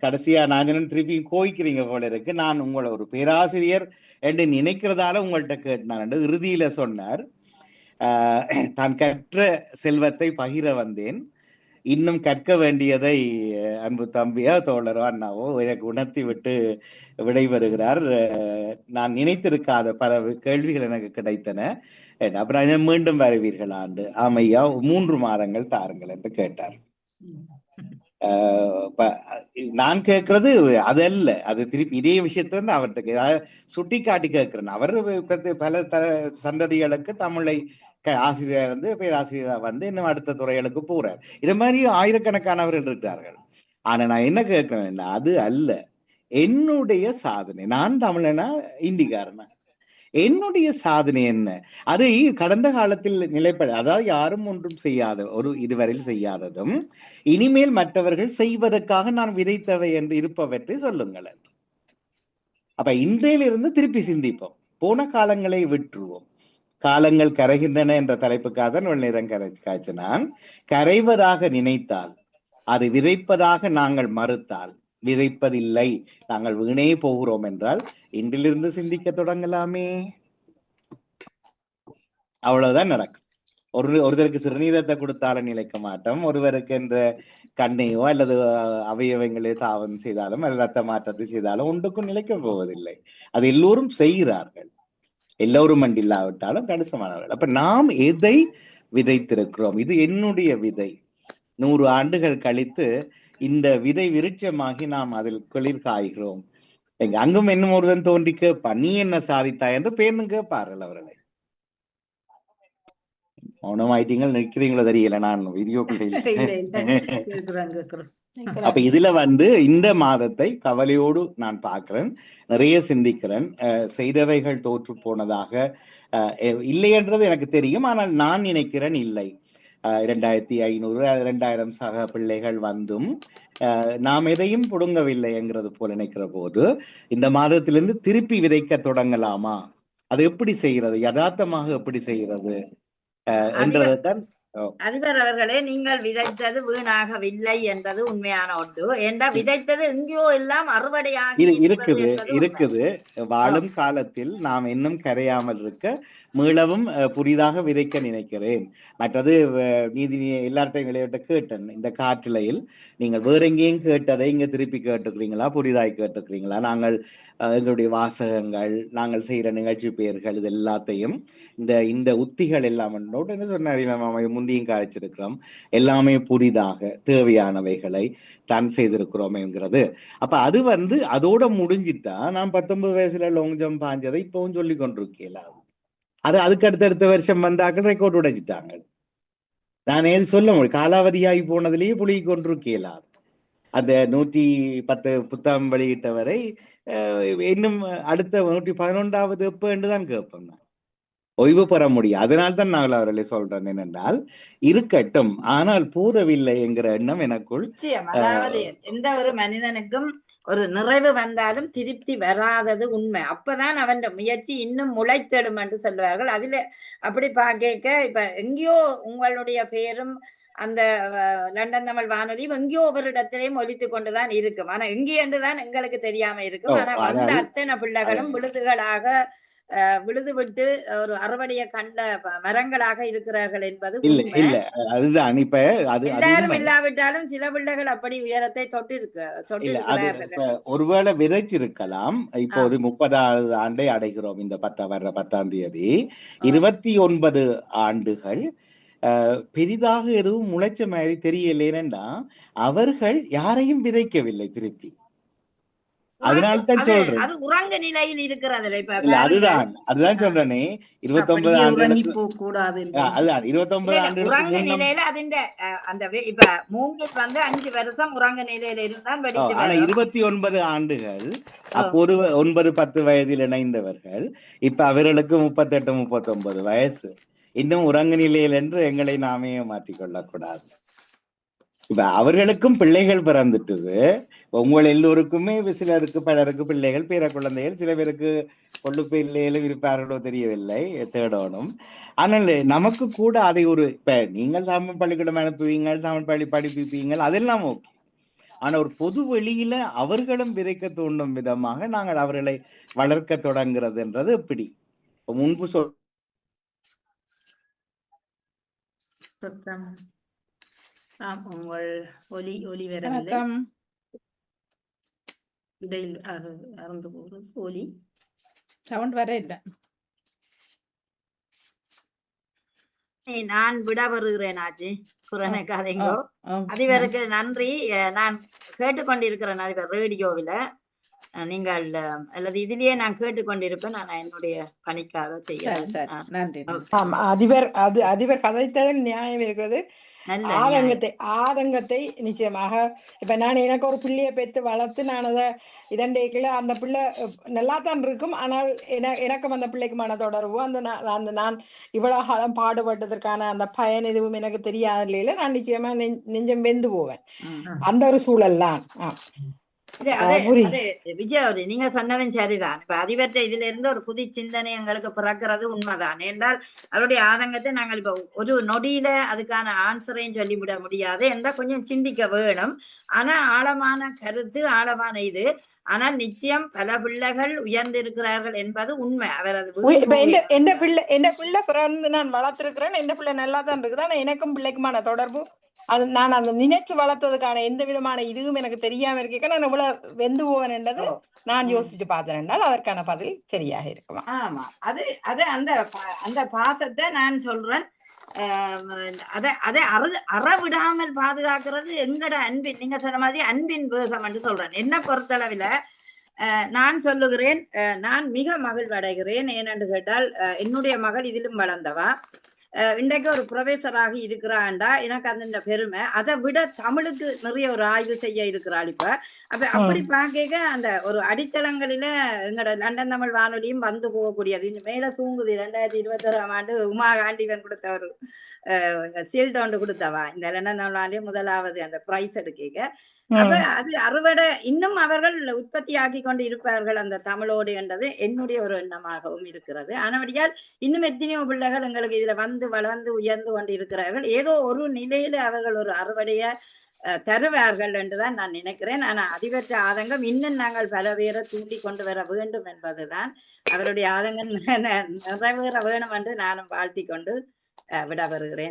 கடைசியா நான் திருப்பி கோய்க்கிறீங்க போல இருக்கு, நான் உங்களை ஒரு பேராசிரியர் என்று நினைக்கிறதால உங்கள்கிட்ட கேட்டான் இறுதியில சொன்னார், தான் கற்ற செல்வத்தை பகிர வந்தேன், இன்னும் கற்க வேண்டியதை அன்பு தம்பியோ தோழரோ அண்ணாவோ எனக்கு உணர்த்தி விட்டு விடைபெறுகிறார். நான் நினைத்திருக்காத பல கேள்விகள் எனக்கு கிடைத்தன, அப்புறம் மீண்டும் வருவீர்கள் ஆண்டு, ஆமையா 3 மாதங்கள் தாருங்கள் என்று கேட்டார். நான் கேட்கறது அதல்ல, அது திருப்பி இதே விஷயத்துல இருந்து அவர்கிட்ட சுட்டி காட்டி கேட்கிறேன். அவர் பல சந்ததிகளுக்கு தமிழை ஆசிரியர் வந்து பேராசிரியர் வந்து இன்னும் அடுத்த துறைகளுக்கு போறார். இது மாதிரி ஆயிரக்கணக்கானவர்கள் இருக்கிறார்கள். ஆனா நான் என்ன கேட்கிறேன், அது அல்ல என்னுடைய சாதனை. நான் தமிழனா இந்திக்காரனா, என்னுடைய சாதனை என்ன, அதை கடந்த காலத்தில் நிலைப்பட, அதாவது யாரும் ஒன்றும் செய்யாத ஒரு இதுவரையில் செய்யாததும் இனிமேல் மற்றவர்கள் செய்வதற்காக நான் விதைத்தவை என்று இருப்பவற்றை சொல்லுங்கள். அப்ப இன்றையிலிருந்து திருப்பி சிந்திப்போம், போன காலங்களை விட்டுருவோம். காலங்கள் கரைகின்றன என்ற தலைப்புக்காக தான் நேரம் காய்ச்சினான். கரைவதாக நினைத்தால், அதை விதைப்பதாக நாங்கள் மறுத்தால், விதைப்பதில்லை நாங்கள் வீணே போகிறோம் என்றால் இன்றிலிருந்து சிந்திக்க தொடங்கலாமே. அவ்வளவுதான் நடக்கும். ஒருவருக்கு சிறுநீரத்தை கொடுத்தாலும் நிலைக்க மாட்டோம், ஒருவருக்கு என்ற கண்ணையோ அல்லது அவயவங்களே தாவம் செய்தாலும் அல்லது ரத்த மாற்றத்தை செய்தாலும் ஒன்றுக்கும் நிலைக்க போவதில்லை. அது எல்லோரும் செய்கிறார்கள், எல்லோரும் இல்லாவிட்டாலும் கணிசமானவர்கள். அப்ப நாம் எதை விதைத்திருக்கிறோம், இது என்னுடைய விதை. 100 ஆண்டுகள் கழித்து இந்த விதை விருட்சமாகி நாம் அதில் குளிர் காய்கிறோம். அங்கும் இன்னும் ஒருவன் தோன்றி கேட்பான், நீ என்ன சாதித்தாய் என்று பேர்னு கேட்பார்கள் அவர்களை. மௌனமாயிட்டீங்கள், நிற்கிறீங்களோ தெரியல, நான் வீடியோக்குள்ள. அப்ப இதுல வந்து இந்த மாதத்தை கவலையோடு நான் பார்க்கிறேன், நிறைய சிந்திக்கிறேன். செய்தவைகள் தோற்று போனதாக இல்லை என்றது எனக்கு தெரியும், ஆனால் நான் நினைக்கிறேன் இல்லை. 2500 2000 சக பிள்ளைகள் வந்தும் நாம் எதையும் புடுங்கவில்லை என்கிறது போல நினைக்கிற போது இந்த மாதத்திலிருந்து திருப்பி விதைக்க தொடங்கலாமா, அது எப்படி செய்கிறது, யதார்த்தமாக எப்படி செய்கிறது என்றதான். அதிபர் அவர்களே, நீங்கள் விதைத்தது வீணாகவில்லை என்றது உண்மையான ஒன்று. ஏண்டா விதைத்தது எங்கேயோ எல்லாம் அறுவடையாக இருக்குது. வாழும் காலத்தில் நாம் இன்னும் கரையாமல் இருக்க மீளவும் புதிதாக விதைக்க நினைக்கிறேன். மற்றது நீதி எல்லார்ட்டையும் விளையாட்ட கேட்டேன், இந்த காற்றிலையில் நீங்கள் வேற எங்கேயும் கேட்டதை இங்க திருப்பி கேட்டுக்கிறீங்களா, புதிதாய் கேட்டுக்கிறீங்களா, நாங்கள் எங்களுடைய வாசகங்கள், நாங்கள் செய்யற நிகழ்ச்சி பெயர்கள், இது எல்லாத்தையும் இந்த உத்திகள் எல்லாம் என்ன சொன்னார், முந்தியும் காய்ச்சிருக்கிறோம், எல்லாமே புதிதாக தேவையானவைகளை தான் செய்திருக்கிறோம் என்கிறது. அப்ப அது வந்து அதோட முடிஞ்சிட்டா நான் 19 வயசுல லாங் ஜம்ப் பாஞ்சதை இப்பவும் சொல்லி கொண்டிருக்கேன். அதுக்கு அடுத்த வருஷம் வந்தாக்கள் ரெக்கார்ட் உடைச்சிட்டாங்க. நான் ஏது சொல்ல முடியும், காலாவதியாகி போனதுலயே புழுகி கொண்டிருக்கேன். அந்த 110 புத்தகம் வெளியிட்ட வரை இன்னும் அடுத்த 111வது எப்ப என்றுதான் கேட்பேன், நான் ஓய்வு பெற முடியும். அதனால்தான் நாங்கள் அவர்களை சொல்றேன் என்னென்றால் இருக்கட்டும், ஆனால் போதவில்லை என்கிற எண்ணம் எனக்குள். அதாவது எந்த ஒரு மனிதனுக்கும் ஒரு நிறைவு வந்தாலும் திருப்தி வராதது உண்மை. அப்பதான் அவன் முயற்சி இன்னும் முளைத்தெடும் என்று சொல்லுவார்கள். அதுல அப்படி பார்க்க இப்ப எங்கேயோ உங்களுடைய பேரும் அந்த லண்டன் தமிழ் வானொலியும் எங்கேயோ ஒரு இடத்திலேயும் ஒலித்து கொண்டுதான் இருக்கும். ஆனா எங்கே என்றுதான் எங்களுக்கு தெரியாம இருக்கும். ஆனா வந்த அத்தனை பிள்ளைகளும் விழுதுகளாக விழுது விட்டு ஒரு அறுவடையை கண்ட மரங்களாக இருக்கிறார்கள் என்பது இல்ல உண்மை. இல்ல அதுதான் இப்ப அது எல்லாரும் உண்மை. இல்லாவிட்டாலும் சில பிள்ளைகள் அப்படி உயரத்தை இல்ல அது தொட்டிருக்கிறார்கள். இப்ப ஒருவேளை விதைச்சிருக்கலாம். இப்போ ஒரு 30வது ஆண்டை அடைகிறோம் இந்த 10ஆம் தேதி. 29 ஆண்டுகள் பெரிதாக எதுவும் முளைச்ச மாதிரி தெரியல. ஏனென்றா அவர்கள் யாரையும் விதைக்கவில்லை திருப்பி. அதனால்தான் சொல்றேன். அது உறங்க நிலையில் இருக்கிறதுல இப்ப இல்ல அதுதான் சொல்றேனே 29 ஆண்டுகளுக்கு கூடாது. அதுதான் 29 ஆண்டுகளுக்கு உறங்க நிலையில அந்த இப்ப மூங்கில் 5 வருஷம் உறங்க நிலையில இருந்தால் வெடிச்சு. ஆனா 29 ஆண்டுகள் அப்போ 9-10 வயதில் இணைந்தவர்கள் இப்ப அவர்களுக்கு 38 39 வயசு. இன்னும் உறங்க நிலையில் என்று எங்களை நாமே மாற்றிக்கொள்ளக்கூடாது. இப்ப அவர்களுக்கும் பிள்ளைகள் பிறந்துட்டுது. உங்கள் எல்லோருக்குமே சிலருக்கு பலருக்கு பிள்ளைகள் பேர குழந்தைகள், சில பேருக்கு கொள்ளு பிள்ளைகளும் இருப்பார்களோ தெரியவில்லை, தேடணும். ஆனால் நமக்கு கூட அதை இப்ப நீங்கள் தமிழ் பள்ளிக்கூடம் அனுப்புவீங்க, தமிழ் பள்ளி படிப்பிப்பீங்க, அதெல்லாம் ஓகே. ஆனா ஒரு பொது வெளியில அவர்களும் விதைக்க தூண்டும் விதமாக நாங்கள் அவர்களை வளர்க்க தொடங்குறதுன்றது எப்படி முன்பு உங்கள் ஒலி வரவில்லை. இடையில் அறந்து போகிறது ஒலி சவுண்ட் வர இல்லை. நான் விட வருகிறேன் ஆச்சு குரனுக்காதீங்கோ. அதிபருக்கு நன்றி. நான் கேட்டுக்கொண்டிருக்கிறேன் அதிபர் ரேடியோவில. நீங்கள் அல்லது இதுலயே நான் கேட்டுக்கொண்டிருப்பேன். நான் என்னுடைய பணிக்காக செய்கிறேன். நன்றி. அதிபர் கதைத்ததில் நியாயம் இருக்கிறது. ஆதங்கத்தை நிச்சயமாக இப்ப நான் எனக்கு ஒரு பிள்ளையை பெற்று வளர்த்து நான் அதை இதண்டேக்கில அந்த பிள்ளை நல்லா தான் இருக்கும். ஆனால் எனக்கும் அந்த பிள்ளைக்குமான தொடர்பு அந்த நான் இவ்வளவு காலம் பாடுபட்டதற்கான அந்த பயன் எதுவும் எனக்கு தெரியாத நிலையில நான் நிச்சயமா நெஞ்சம் வெந்து போவேன். அந்த ஒரு சூழல் தான். விஜய் நீங்க சொன்னதும் சரிதான். இப்ப அதிபற்ற இதுல இருந்து ஒரு புது சிந்தனை எங்களுக்கு பிறக்கிறது உண்மைதான். என்றால் அவருடைய ஆதங்கத்தை நாங்கள் இப்ப ஒரு நொடியில அதுக்கான ஆன்சரையும் சொல்லிவிட முடியாது என்றா கொஞ்சம் சிந்திக்க வேணும். ஆனா ஆழமான கருத்து, ஆழமான இது. ஆனால் நிச்சயம் பல பிள்ளைகள் உயர்ந்திருக்கிறார்கள் என்பது உண்மை. அவர் அது எந்த பிள்ளை பிறந்து நான் வளர்த்திருக்கிறேன். எந்த பிள்ளை நல்லா தான் இருக்குது. ஆனா எனக்கும் பிள்ளைக்குமான தொடர்பு அது நான் அந்த நினைச்சு வளர்த்ததுக்கான எந்த விதமான இதுவும் எனக்கு தெரியாம இருக்க நான் இவ்வளவு வெந்து போவேன் என்றது நான் யோசிச்சு பார்த்தேன் என்றால் அதற்கான பதில் சரியாக இருக்குமா? ஆமா, அது அந்த பாசத்தை நான் சொல்றேன். அதை அறவிடாமல் பாதுகாக்கிறது எங்கட அன்பின், நீங்க சொன்ன மாதிரி அன்பின் வேகம் என்று சொல்றேன். என்ன பொறுத்தளவில் நான் சொல்லுகிறேன், நான் மிக மகிழ்வடைகிறேன். ஏனென்று கேட்டால் என்னுடைய மகள் இதிலும் வளர்ந்தவா. இன்றைக்கு ஒரு ப்ரொஃபஸராக இருக்கிறாண்டா எனக்கு அந்த பெருமை. அதை விட தமிழுக்கு நிறைய ஒரு ஆய்வு செய்ய இருக்கிறாள். இப்ப அப்படி பார்க்க அந்த ஒரு அடித்தளங்களில எங்களோட லண்டன் தமிழ் வானொலியும் வந்து போகக்கூடியது. இந்த மேல தூங்குது. 2021ஆம் ஆண்டு உமா காண்டிவன் கொடுத்த ஒரு சீல்ட் ஒன்று கொடுத்தவா இந்த லண்டன் தமிழ் வானொலி முதலாவது அந்த பிரைஸ் எடுக்க. அப்ப அது அறுவடை இன்னும் அவர்கள் உற்பத்தி ஆக்கி கொண்டு இருப்பார்கள் அந்த தமிழோடு என்றது என்னுடைய ஒரு எண்ணமாகவும் இருக்கிறது. ஆனபடியால் இன்னும் எத்தனையோ பிள்ளைகள் எங்களுக்கு இதுல வளர்ந்து உயர்ந்து கொண்டு இருக்கிறார்கள். ஏதோ ஒரு நிலையில அவர்கள் ஒரு அறுவடைய தருவார்கள் என்றுதான் நான் நினைக்கிறேன். ஆனா அதிபற்ற ஆதங்கம் இன்னும் நாங்கள் பல பேரை தூண்டி கொண்டு வர வேண்டும் என்பதுதான். அவருடைய ஆதங்கம் நிறைவேற வேணும் என்று நானும் வாழ்த்தி கொண்டு விட வருகிறேன்.